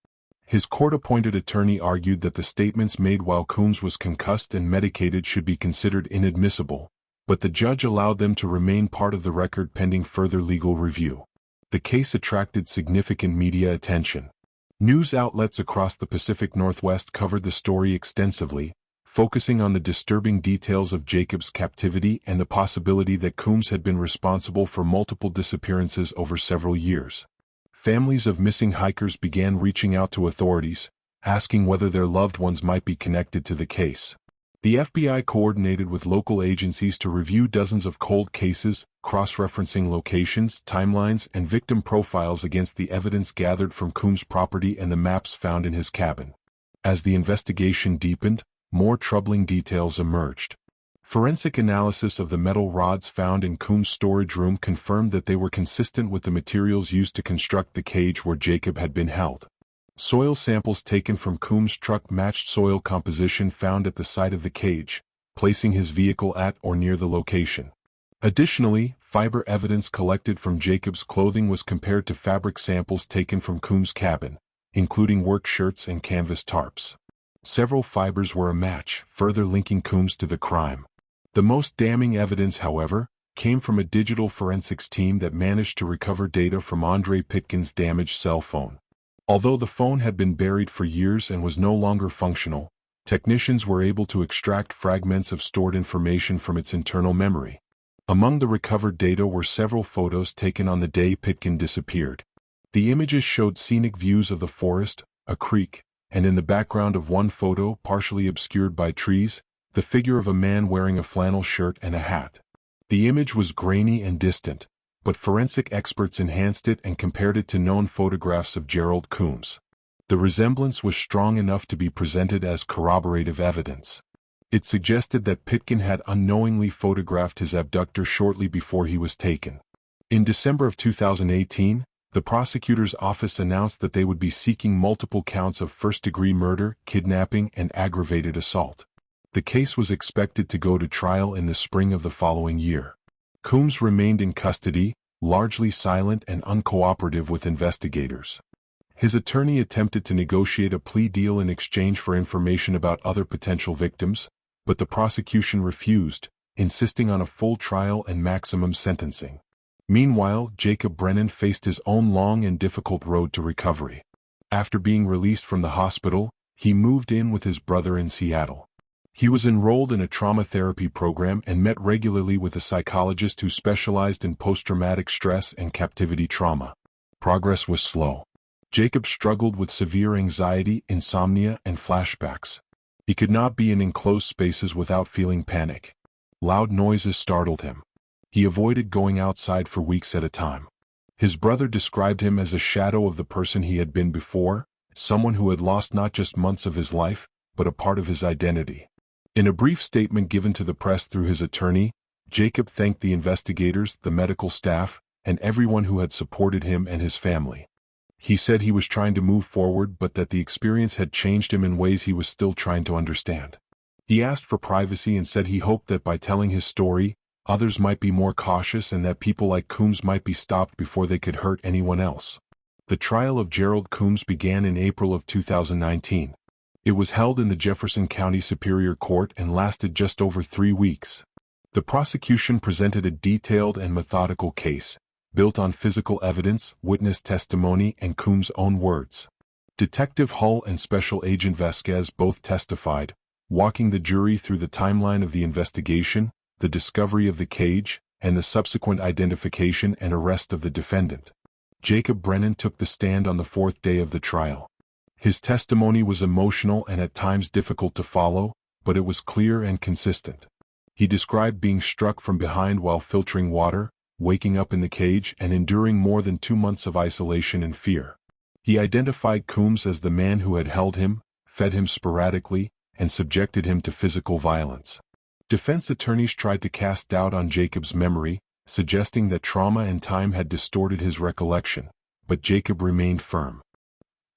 His court-appointed attorney argued that the statements made while Coombs was concussed and medicated should be considered inadmissible, but the judge allowed them to remain part of the record pending further legal review. The case attracted significant media attention. News outlets across the Pacific Northwest covered the story extensively, focusing on the disturbing details of Jacob's captivity and the possibility that Coombs had been responsible for multiple disappearances over several years. Families of missing hikers began reaching out to authorities, asking whether their loved ones might be connected to the case. The FBI coordinated with local agencies to review dozens of cold cases, cross-referencing locations, timelines, and victim profiles against the evidence gathered from Coombs' property and the maps found in his cabin. As the investigation deepened, more troubling details emerged. Forensic analysis of the metal rods found in Coombs' storage room confirmed that they were consistent with the materials used to construct the cage where Jacob had been held. Soil samples taken from Coombs' truck matched soil composition found at the site of the cage, placing his vehicle at or near the location. Additionally, fiber evidence collected from Jacob's clothing was compared to fabric samples taken from Coombs' cabin, including work shirts and canvas tarps. Several fibers were a match, further linking Coombs to the crime. The most damning evidence, however, came from a digital forensics team that managed to recover data from Andre Pitkin's damaged cell phone. Although the phone had been buried for years and was no longer functional, technicians were able to extract fragments of stored information from its internal memory. Among the recovered data were several photos taken on the day Pitkin disappeared. The images showed scenic views of the forest, a creek, and in the background of one photo, partially obscured by trees, the figure of a man wearing a flannel shirt and a hat. The image was grainy and distant, but forensic experts enhanced it and compared it to known photographs of Gerald Coombs. The resemblance was strong enough to be presented as corroborative evidence. It suggested that Pitkin had unknowingly photographed his abductor shortly before he was taken. In December of 2018, the prosecutor's office announced that they would be seeking multiple counts of first-degree murder, kidnapping, and aggravated assault. The case was expected to go to trial in the spring of the following year. Coombs remained in custody, largely silent and uncooperative with investigators. His attorney attempted to negotiate a plea deal in exchange for information about other potential victims, but the prosecution refused, insisting on a full trial and maximum sentencing. Meanwhile, Jacob Brennan faced his own long and difficult road to recovery. After being released from the hospital, he moved in with his brother in Seattle. He was enrolled in a trauma therapy program and met regularly with a psychologist who specialized in post-traumatic stress and captivity trauma. Progress was slow. Jacob struggled with severe anxiety, insomnia, and flashbacks. He could not be in enclosed spaces without feeling panic. Loud noises startled him. He avoided going outside for weeks at a time. His brother described him as a shadow of the person he had been before, someone who had lost not just months of his life, but a part of his identity. In a brief statement given to the press through his attorney, Jacob thanked the investigators, the medical staff, and everyone who had supported him and his family. He said he was trying to move forward but that the experience had changed him in ways he was still trying to understand. He asked for privacy and said he hoped that by telling his story, others might be more cautious and that people like Coombs might be stopped before they could hurt anyone else. The trial of Gerald Coombs began in April of 2019. It was held in the Jefferson County Superior Court and lasted just over 3 weeks. The prosecution presented a detailed and methodical case, built on physical evidence, witness testimony, and Coombs' own words. Detective Hull and Special Agent Vasquez both testified, walking the jury through the timeline of the investigation, the discovery of the cage, and the subsequent identification and arrest of the defendant. Jacob Brennan took the stand on the 4th day of the trial. His testimony was emotional and at times difficult to follow, but it was clear and consistent. He described being struck from behind while filtering water, waking up in the cage, and enduring more than 2 months of isolation and fear. He identified Coombs as the man who had held him, fed him sporadically, and subjected him to physical violence. Defense attorneys tried to cast doubt on Jacob's memory, suggesting that trauma and time had distorted his recollection, but Jacob remained firm.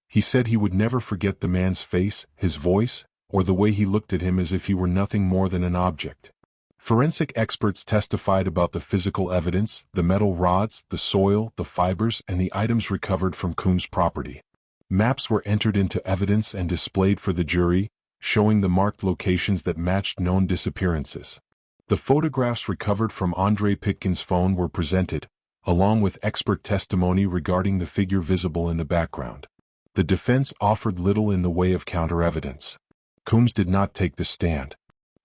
He said he would never forget the man's face, his voice, or the way he looked at him as if he were nothing more than an object. Forensic experts testified about the physical evidence, the metal rods, the soil, the fibers, and the items recovered from Coombs' property. Maps were entered into evidence and displayed for the jury, showing the marked locations that matched known disappearances. The photographs recovered from Andre Pitkin's phone were presented, along with expert testimony regarding the figure visible in the background. The defense offered little in the way of counter-evidence. Coombs did not take the stand.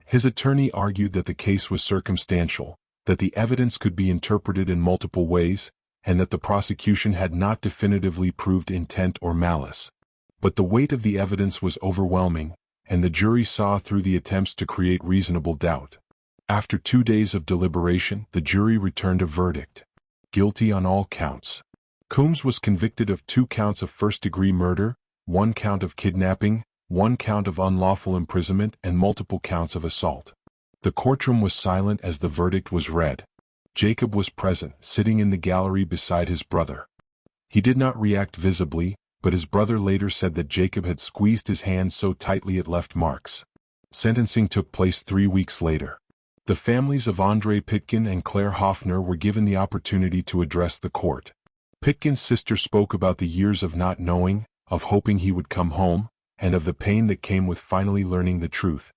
His attorney argued that the case was circumstantial, that the evidence could be interpreted in multiple ways, and that the prosecution had not definitively proved intent or malice. But the weight of the evidence was overwhelming, and the jury saw through the attempts to create reasonable doubt. After 2 days of deliberation, the jury returned a verdict: guilty on all counts. Coombs was convicted of 2 counts of first-degree murder, 1 count of kidnapping, 1 count of unlawful imprisonment, and multiple counts of assault. The courtroom was silent as the verdict was read. Jacob was present, sitting in the gallery beside his brother. He did not react visibly, but his brother later said that Jacob had squeezed his hand so tightly it left marks. Sentencing took place 3 weeks later. The families of Andre Pitkin and Claire Hoffner were given the opportunity to address the court. Pitkin's sister spoke about the years of not knowing, of hoping he would come home, and of the pain that came with finally learning the truth.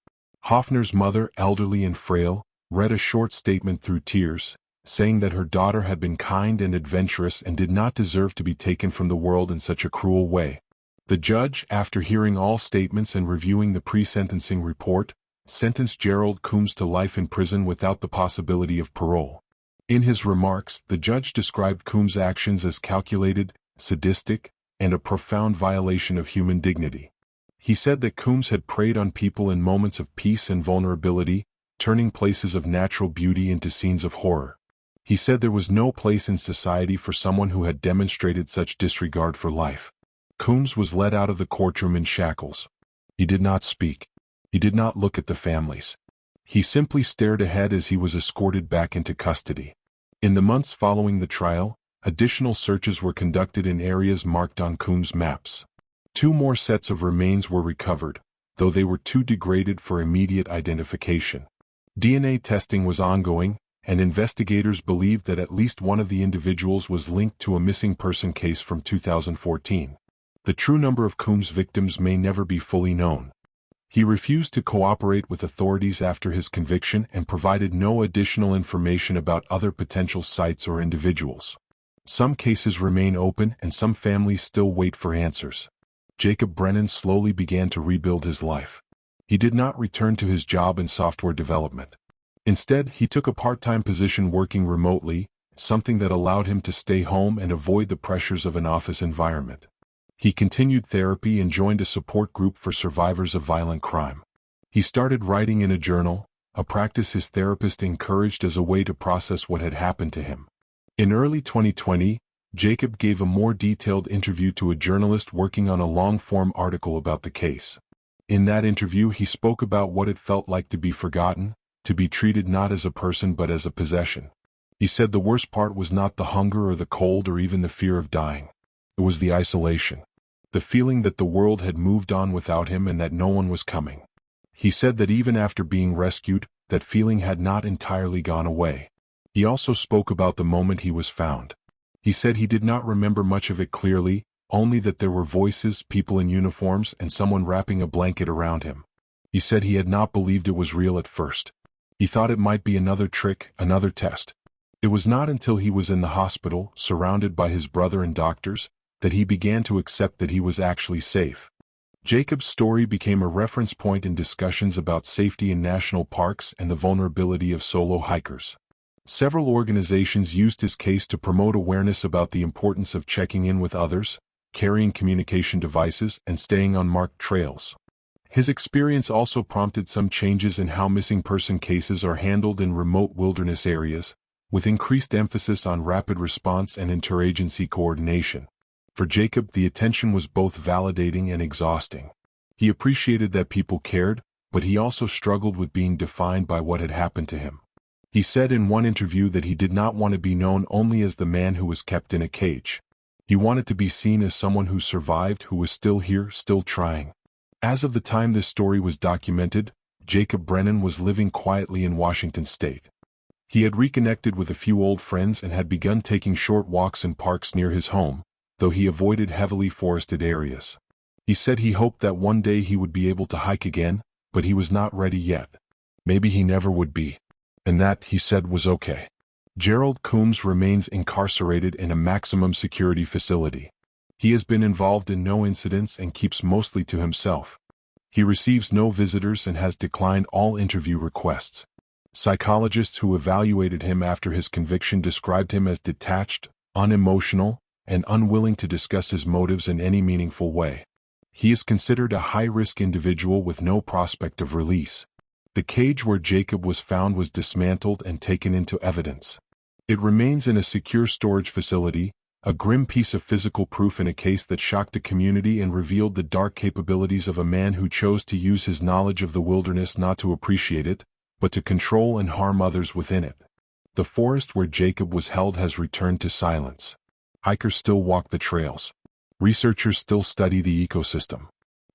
Hoffner's mother, elderly and frail, read a short statement through tears, saying that her daughter had been kind and adventurous and did not deserve to be taken from the world in such a cruel way. The judge, after hearing all statements and reviewing the pre-sentencing report, sentenced Gerald Coombs to life in prison without the possibility of parole. In his remarks, the judge described Coombs' actions as calculated, sadistic, and a profound violation of human dignity. He said that Coombs had preyed on people in moments of peace and vulnerability, turning places of natural beauty into scenes of horror. He said there was no place in society for someone who had demonstrated such disregard for life. Coombs was led out of the courtroom in shackles. He did not speak. He did not look at the families. He simply stared ahead as he was escorted back into custody. In the months following the trial, additional searches were conducted in areas marked on Coombs' maps. 2 more sets of remains were recovered, though they were too degraded for immediate identification. DNA testing was ongoing, and investigators believed that at least one of the individuals was linked to a missing person case from 2014. The true number of Coombs' victims may never be fully known. He refused to cooperate with authorities after his conviction and provided no additional information about other potential sites or individuals. Some cases remain open and some families still wait for answers. Jacob Brennan slowly began to rebuild his life. He did not return to his job in software development. Instead, he took a part-time position working remotely, something that allowed him to stay home and avoid the pressures of an office environment. He continued therapy and joined a support group for survivors of violent crime. He started writing in a journal, a practice his therapist encouraged as a way to process what had happened to him. In early 2020, Jacob gave a more detailed interview to a journalist working on a long-form article about the case. In that interview, he spoke about what it felt like to be forgotten, to be treated not as a person but as a possession. He said the worst part was not the hunger or the cold or even the fear of dying. It was the isolation. The feeling that the world had moved on without him and that no one was coming. He said that even after being rescued, that feeling had not entirely gone away. He also spoke about the moment he was found. He said he did not remember much of it clearly, only that there were voices, people in uniforms, and someone wrapping a blanket around him. He said he had not believed it was real at first. He thought it might be another trick, another test. It was not until he was in the hospital, surrounded by his brother and doctors, that he began to accept that he was actually safe. Jacob's story became a reference point in discussions about safety in national parks and the vulnerability of solo hikers. Several organizations used his case to promote awareness about the importance of checking in with others, carrying communication devices, and staying on marked trails. His experience also prompted some changes in how missing person cases are handled in remote wilderness areas, with increased emphasis on rapid response and interagency coordination. For Jacob, the attention was both validating and exhausting. He appreciated that people cared, but he also struggled with being defined by what had happened to him. He said in one interview that he did not want to be known only as the man who was kept in a cage. He wanted to be seen as someone who survived, who was still here, still trying. As of the time this story was documented, Jacob Brennan was living quietly in Washington state. He had reconnected with a few old friends and had begun taking short walks in parks near his home, though he avoided heavily forested areas. He said he hoped that one day he would be able to hike again, but he was not ready yet. Maybe he never would be. And that, he said, was okay. Gerald Coombs remains incarcerated in a maximum security facility. He has been involved in no incidents and keeps mostly to himself. He receives no visitors and has declined all interview requests. Psychologists who evaluated him after his conviction described him as detached, unemotional, and unwilling to discuss his motives in any meaningful way. He is considered a high-risk individual with no prospect of release. The cage where Jacob was found was dismantled and taken into evidence. It remains in a secure storage facility, a grim piece of physical proof in a case that shocked the community and revealed the dark capabilities of a man who chose to use his knowledge of the wilderness not to appreciate it, but to control and harm others within it. The forest where Jacob was held has returned to silence. Hikers still walk the trails. Researchers still study the ecosystem.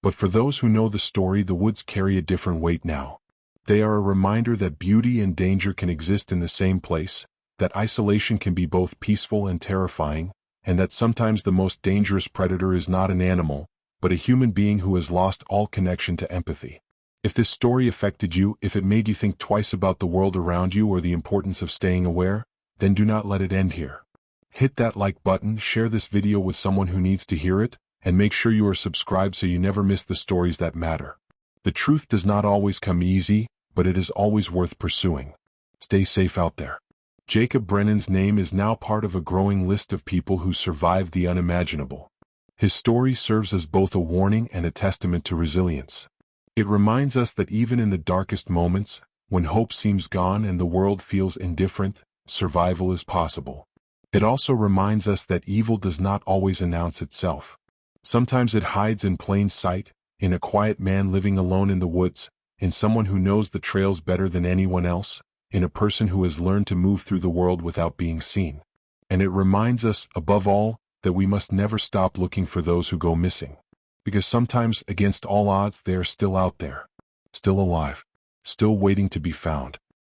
But for those who know the story, the woods carry a different weight now. They are a reminder that beauty and danger can exist in the same place, that isolation can be both peaceful and terrifying, and that sometimes the most dangerous predator is not an animal, but a human being who has lost all connection to empathy. If this story affected you, if it made you think twice about the world around you or the importance of staying aware, then do not let it end here. Hit that like button, share this video with someone who needs to hear it, and make sure you are subscribed so you never miss the stories that matter. The truth does not always come easy, but it is always worth pursuing. Stay safe out there. Jacob Brennan's name is now part of a growing list of people who survived the unimaginable. His story serves as both a warning and a testament to resilience. It reminds us that even in the darkest moments, when hope seems gone and the world feels indifferent, survival is possible. It also reminds us that evil does not always announce itself. Sometimes it hides in plain sight, in a quiet man living alone in the woods, in someone who knows the trails better than anyone else, in a person who has learned to move through the world without being seen. And it reminds us, above all, that we must never stop looking for those who go missing. Because sometimes, against all odds, they are still out there, still alive, still waiting to be found.